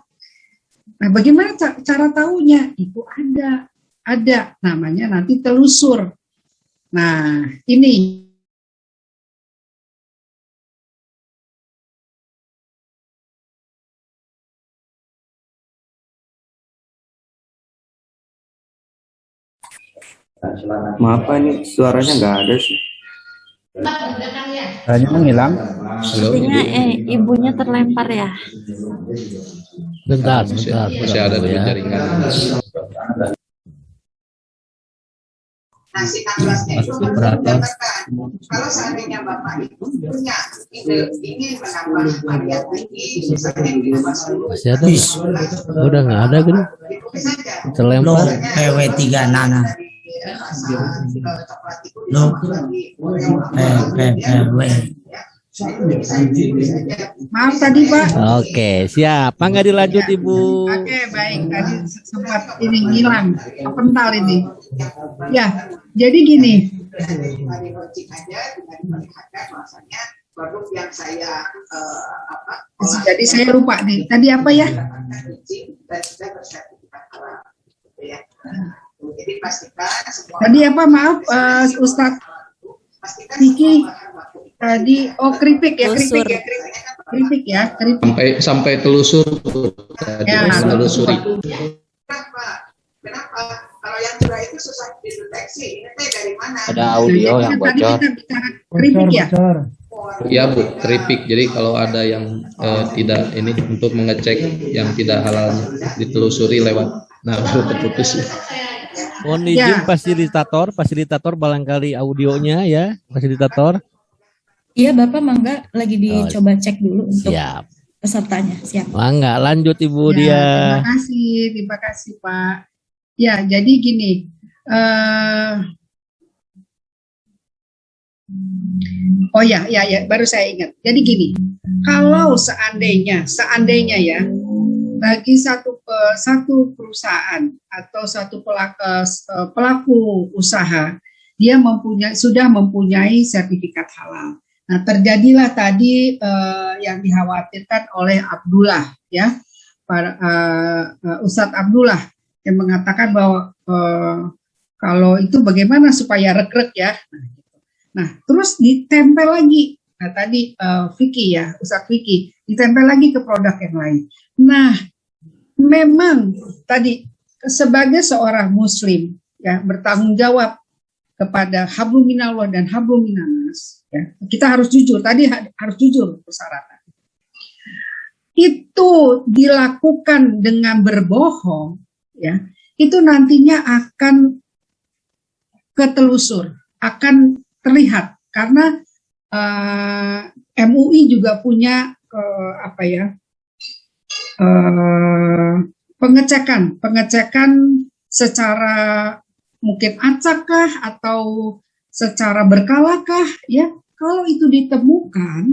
Nah, bagaimana cara tahunya? Itu ada namanya nanti telusur. Nah, ini Maaf Pak, ini suaranya nggak ada sih. Suaranya menghilang. Halo, Sepertinya Ibu. ibunya terlempar ya. Bentar, Masih ada dulu ya. jaringan. Nah, si 16-nya itu Masuk baru berapa? mendapatkan. Kalau seandainya Bapak itu punya ingin menambah varian tinggi, misalnya di nomor 10, Masih ada? Udah nggak ada gitu? ditulis saja. Terlempar. PW3 Nana. Lo PW. Maaf tadi Pak. Oke, siap. Mangga dilanjut Ibu. Oke, baik. Tadi sempat ini ngilang, kepental ini. Ya, jadi gini. Jadi saya lupa nih. Tadi apa ya? Tadi apa? Maaf, Ustadz Vicky. Tadi keripik ya, keripik ya. Sampai telusur tadi Ya. menelusuri. Kenapa? Kalau yang curah itu susah dideteksi. Ini dari mana? Ada audio yang Tadi bocor. kita bicara keripik ya. Ya Bu, keripik. Jadi kalau ada yang tidak ini untuk mengecek yang tidak halalnya ditelusuri lewat. Nah, baru terputus. Mohon izin fasilitator barangkali audionya ya, fasilitator. Iya Bapak, mangga lagi dicoba cek dulu untuk Siap. pesertanya. Siap. Mangga lanjut Ibu dia. Terima kasih Pak. Ya, jadi gini. Oh ya, baru saya ingat. Jadi gini, kalau seandainya ya, bagi satu perusahaan atau satu pelaku usaha, dia sudah mempunyai sertifikat halal. Nah, terjadilah tadi yang dikhawatirkan oleh Abdullah, ya, Ustadz Abdullah yang mengatakan bahwa kalau itu bagaimana supaya rekrek ya. Nah, terus ditempel lagi. Nah, tadi Vicky ya, Ustadz Vicky, ditempel lagi ke produk yang lain. Nah, memang tadi sebagai seorang Muslim ya bertanggung jawab kepada hablum minallah dan hablum minannas, ya, kita harus jujur. Tadi harus jujur persyaratan. Itu dilakukan dengan berbohong, ya, itu nantinya akan ketelusur, akan terlihat karena MUI juga punya pengecekan secara mungkin acakkah atau secara berkalakah, ya. Kalau itu ditemukan,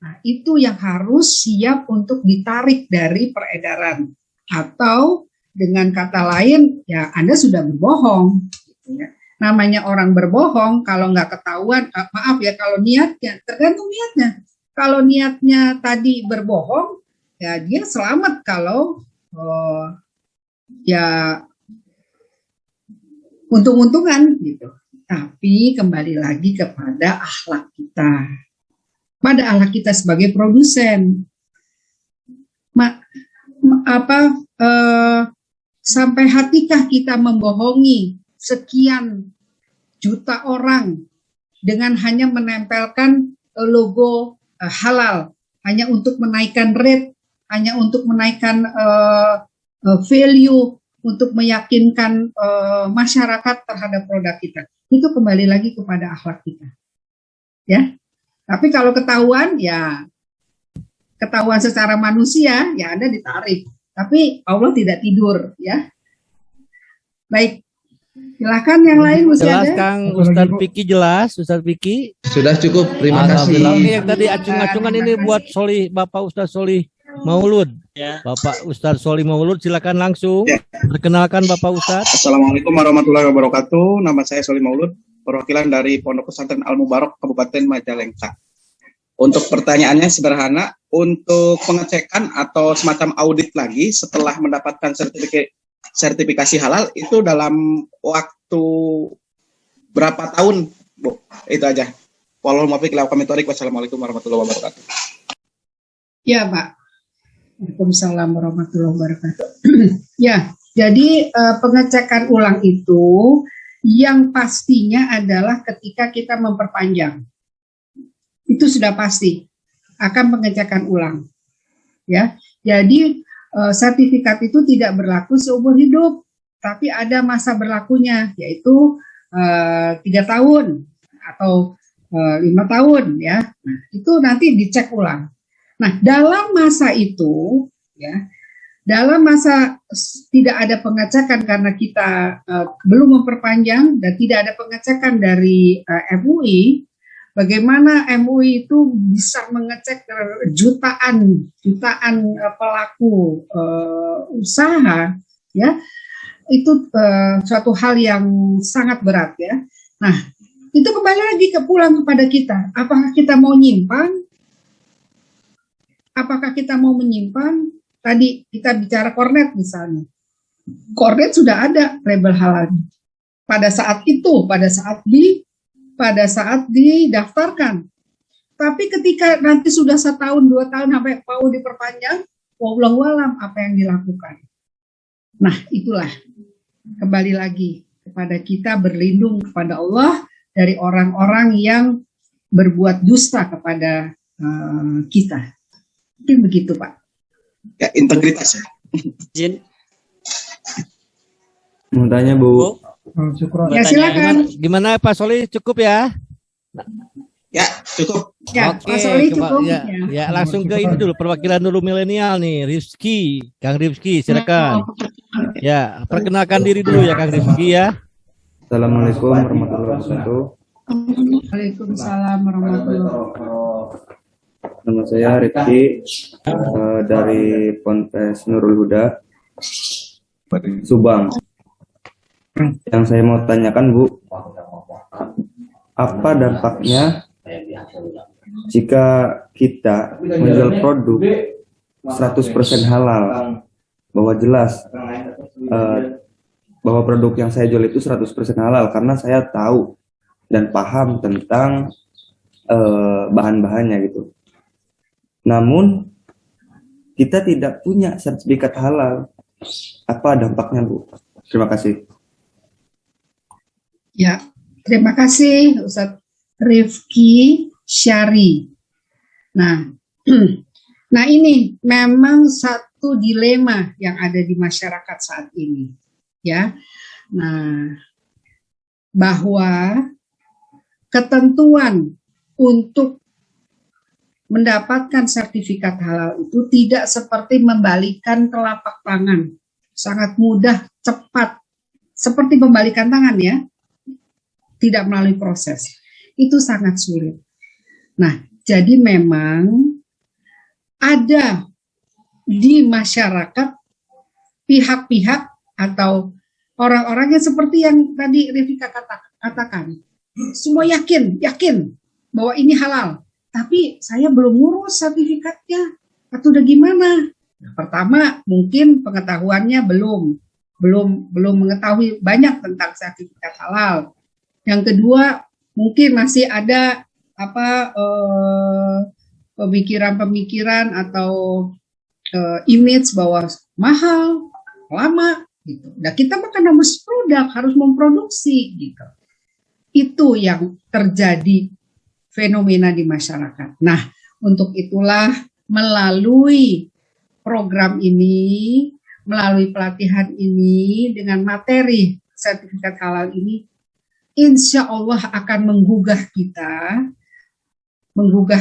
nah itu yang harus siap untuk ditarik dari peredaran, atau dengan kata lain ya Anda sudah berbohong, gitu ya. Namanya orang berbohong kalau nggak ketahuan, maaf ya, kalau niatnya tergantung niatnya. Kalau niatnya tadi berbohong, ya dia selamat kalau ya untung-untungan gitu. Tapi kembali lagi kepada akhlak kita, pada akhlak kita sebagai produsen. Sampai hatikah kita membohongi sekian juta orang dengan hanya menempelkan logo halal, hanya untuk menaikkan rate, hanya untuk menaikkan value, untuk meyakinkan masyarakat terhadap produk kita. Itu kembali lagi kepada akhlak kita, ya. Tapi kalau ketahuan, ya ketahuan secara manusia, ya Anda ditarik. Tapi Allah tidak tidur, ya. Baik, silakan yang lain masih Jelas ada. Kang Ustadz Vicky, jelas Ustadz Vicky. Sudah cukup, terima kasih. Alhamdulillah. Ini yang tadi acung-acungan ini buat Bapak Ustadz Solih Maulud. Bapak Ustadz Solih Maulud, silakan langsung. Perkenalkan Bapak Ustadz. Assalamualaikum warahmatullahi wabarakatuh. Nama saya Solih Maulud, perwakilan dari Pondok Pesantren Al Mubarak Kabupaten Majalengka. Untuk pertanyaannya sederhana, untuk pengecekan atau semacam audit lagi setelah mendapatkan sertifikasi halal itu dalam waktu berapa tahun, Bu? Itu aja. Wassalamualaikum warahmatullahi wabarakatuh. Ya, Pak. Waalaikumsalam warahmatullahi wabarakatuh. Ya, jadi pengecekan ulang itu Yang pastinya adalah ketika kita memperpanjang, itu sudah pasti akan pengecekan ulang, ya. Jadi sertifikat itu tidak berlaku seumur hidup, tapi ada masa berlakunya, yaitu 3 tahun atau 5 tahun, ya. Nah, itu nanti dicek ulang. Nah, dalam masa itu, ya, dalam masa tidak ada pengecekan karena kita belum memperpanjang dan tidak ada pengecekan dari MUI, bagaimana MUI itu bisa mengecek jutaan pelaku usaha, ya, itu suatu hal yang sangat berat, ya. Nah, itu kembali lagi pulang kepada kita. Apakah kita mau nyimpan? Apakah kita mau menyimpan? Tadi kita bicara kornet misalnya. Kornet sudah ada label halal. Pada saat itu, pada saat didaftarkan. Tapi ketika nanti sudah 1 tahun, 2 tahun sampai mau diperpanjang, wallahu alam apa yang dilakukan. Nah, itulah kembali lagi kepada kita berlindung kepada Allah dari orang-orang yang berbuat dusta kepada kita. Mungkin begitu, Pak. Ya, integritas ya. Izin. Mau tanya Bu. Ya, silakan. Gimana Pak Soli, cukup ya? Ya, cukup. Ya, Oke, Pak Soli cukup. ya, langsung ke ini dulu, perwakilan dulu milenial nih, Rifki, Kang Rifki, silakan. Ya, perkenalkan diri dulu ya Kang Rifki ya. Assalamualaikum warahmatullahi wabarakatuh. Waalaikumsalam warahmatullahi wabarakatuh. Nama saya Rifki dari Ponpes Nurul Huda, Subang. Yang saya mau tanyakan Bu, apa dampaknya jika kita menjual produk 100% halal, bahwa jelas bahwa produk yang saya jual itu 100% halal karena saya tahu dan paham tentang bahan-bahannya gitu. Namun kita tidak punya sertifikat halal. Apa dampaknya, Bu? Terima kasih. Ya, terima kasih Ustadz Rifki Syari. Nah, nah ini memang satu dilema yang ada di masyarakat saat ini, ya. Nah, bahwa ketentuan untuk mendapatkan sertifikat halal itu tidak seperti membalikan telapak tangan, sangat mudah, cepat, seperti membalikan tangan ya, tidak melalui proses, itu sangat sulit. Nah, jadi memang ada di masyarakat pihak-pihak atau orang-orang yang seperti yang tadi Rifika katakan, semua yakin bahwa ini halal. Tapi saya belum ngurus sertifikatnya, atau udah gimana? Nah, pertama, mungkin pengetahuannya belum mengetahui banyak tentang sertifikat halal. Yang kedua, mungkin masih ada pemikiran-pemikiran atau image bahwa mahal, lama, gitu. Nah, kita makan harus produk, harus memproduksi, gitu. Itu yang terjadi fenomena di masyarakat. Nah, untuk itulah melalui program ini, melalui pelatihan ini, dengan materi sertifikat halal ini, insya Allah akan menggugah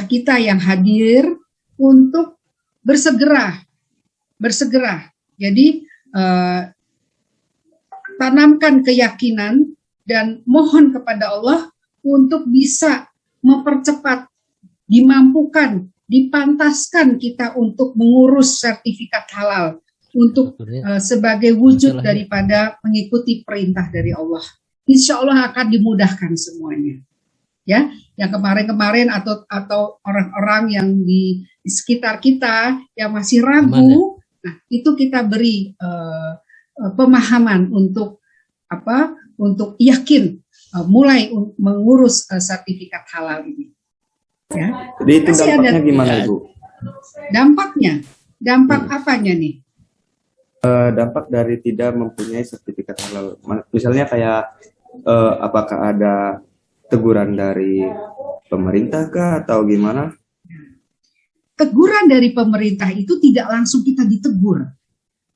kita yang hadir untuk bersegera. Jadi, tanamkan keyakinan dan mohon kepada Allah untuk bisa mempercepat, dimampukan, dipantaskan kita untuk mengurus sertifikat halal untuk sebagai wujud daripada mengikuti perintah dari Allah. Insya Allah akan dimudahkan semuanya. Ya, yang kemarin-kemarin atau orang-orang yang di sekitar kita yang masih ragu, nah itu kita beri pemahaman untuk untuk yakin mulai mengurus sertifikat halal ini. Ya. Jadi itu dampaknya gimana, Ibu? Dampak apanya nih? Dampak dari tidak mempunyai sertifikat halal. Misalnya kayak apakah ada teguran dari pemerintah kah atau gimana? Teguran dari pemerintah itu tidak langsung kita ditegur,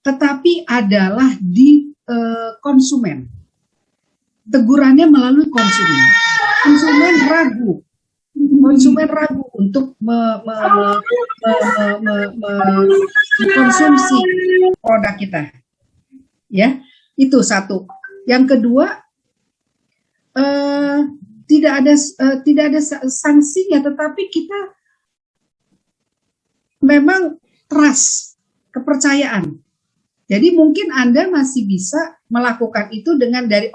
tetapi adalah di konsumen. Tegurannya melalui konsumen. Konsumen ragu untuk mengkonsumsi produk kita. Ya, itu satu. Yang kedua, tidak ada sanksinya, tetapi kita memang trust, kepercayaan. Jadi mungkin Anda masih bisa melakukan itu dengan dari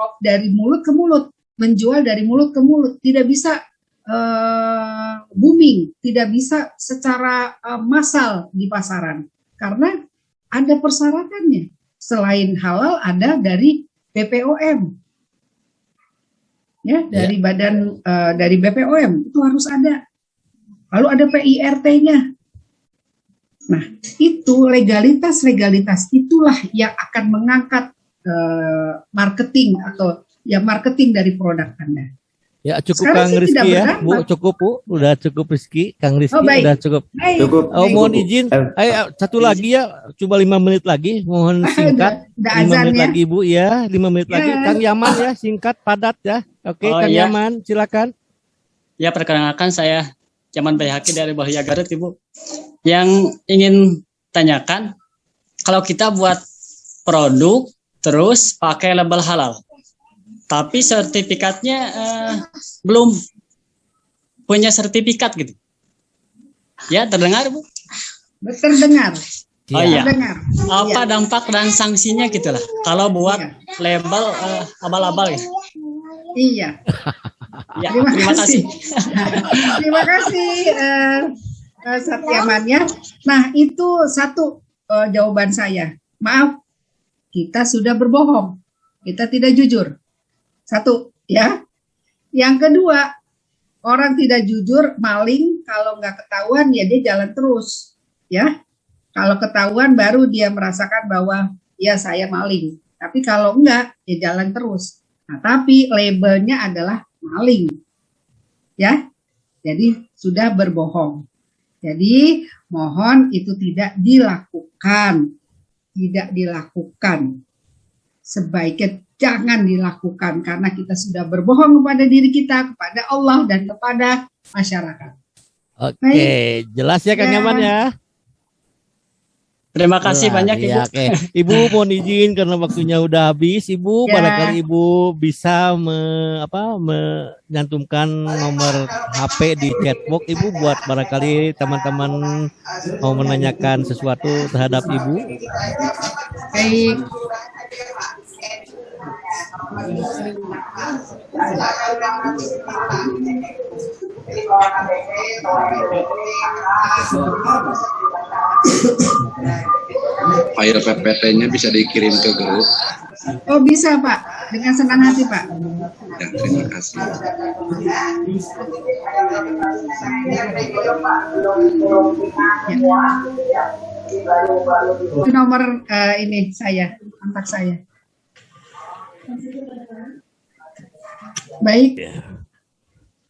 mulut ke mulut, menjual dari mulut ke mulut, tidak bisa booming, tidak bisa secara massal di pasaran, karena ada persyaratannya. Selain halal ada dari BPOM, ya, dari badan dari BPOM itu harus ada. Lalu ada PIRT-nya. Nah, itu legalitas itulah yang akan mengangkat marketing atau ya marketing dari produk Anda. Ya cukup Sekarang Kang Rizky ya, berdampak. Bu, cukup Bu, udah cukup Rizky, Kang Rizky baik. udah cukup. Baik. Cukup. Oh, mohon Cukup. izin, satu lagi ya, coba 5 menit lagi, mohon singkat. Udah 5 azan menit ya. lagi Bu ya, 5 menit lagi. Ya. Kang Yaman ya, singkat, padat ya. Oke, Oh, Kang iya. Yaman, silakan. Ya, perkenalkan saya Yaman Bayhaki dari Bahia Garut, Ibu. Yang ingin tanyakan, kalau kita buat produk terus pakai label halal, tapi sertifikatnya belum punya sertifikat gitu. Ya, terdengar, Bu? Terdengar. Oh iya. Terdengar. Apa Iya. dampak dan sanksinya gitulah kalau buat Iya. label abal-abal gitu. Iya. Ya, Terima terima kasih. kasih. Terima kasih Satyaman ya. Nah, itu satu jawaban saya. Maaf, kita sudah berbohong. Kita tidak jujur. Satu, ya. Yang kedua, orang tidak jujur, maling, kalau nggak ketahuan ya dia jalan terus, ya. Kalau ketahuan baru dia merasakan bahwa ya saya maling. Tapi kalau enggak, ya jalan terus. Nah, tapi labelnya adalah maling, ya. Jadi sudah berbohong. Jadi mohon itu tidak dilakukan, sebaiknya jangan dilakukan karena kita sudah berbohong kepada diri kita, kepada Allah dan kepada masyarakat. Oke, Baik. jelas ya Kang Ya. Yaman ya. Terima kasih Jelas, banyak, Ibu. ya, oke. Ibu mohon izin karena waktunya udah habis. Ibu Ya. barangkali Ibu bisa menyantumkan nomor HP di chatbox Ibu buat barangkali teman-teman mau menanyakan sesuatu terhadap Ibu. Baik. File PPT-nya bisa dikirim ke grup. Oh bisa Pak, dengan senang hati Pak. Ya, terima kasih. Itu nomor ini saya, kontak saya. Baik.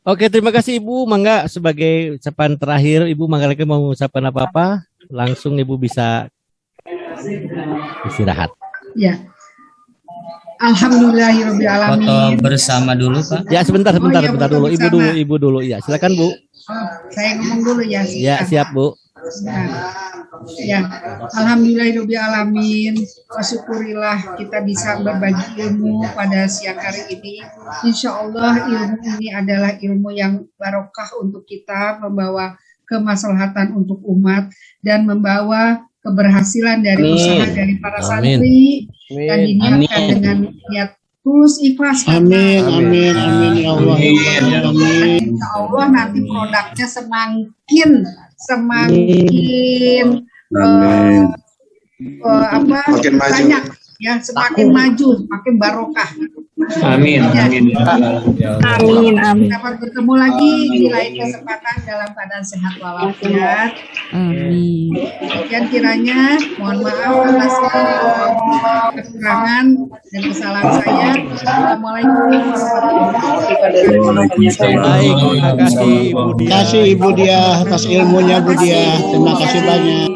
Oke, terima kasih Ibu. Mangga sebagai ucapan terakhir Ibu mangga lagi mau ucapan apa-apa, langsung Ibu bisa istirahat. Ya. Alhamdulillahirobbilalamin. Foto bersama dulu, Pak. Ya, sebentar iya, sebentar foto dulu. Ibu bersama. dulu, Ibu dulu. Ya, silakan Bu. Oh, saya ngomong dulu ya. Ya, siap Bu. Ya, alhamdulillahirobbilalamin. Syukurilah kita bisa berbagi ilmu pada siang hari ini. Insya Allah ilmu ini adalah ilmu yang barokah untuk kita, membawa kemaslahatan untuk umat dan membawa keberhasilan dari usaha dari para santri dan diniatkan dengan niat tulus ikhlas. Amin, amin, amin, ya Allah. Amin. Insya Allah nanti produknya semakin Amin. makin Makin maju. banyak ya, semakin maju, semakin barokah. Amin. Amin. Amin. Dapat bertemu lagi di lain kesempatan dalam keadaan sehat walafiat. Amin. Sekian kiranya, mohon maaf atas kekurangan dan kesalahan saya. Assalamualaikum warahmatullahi wabarakatuh. Baik, terima kasih Ibu Dia. Terima kasih Ibu Dia atas ilmunya Bu Dia. Terima kasih banyak.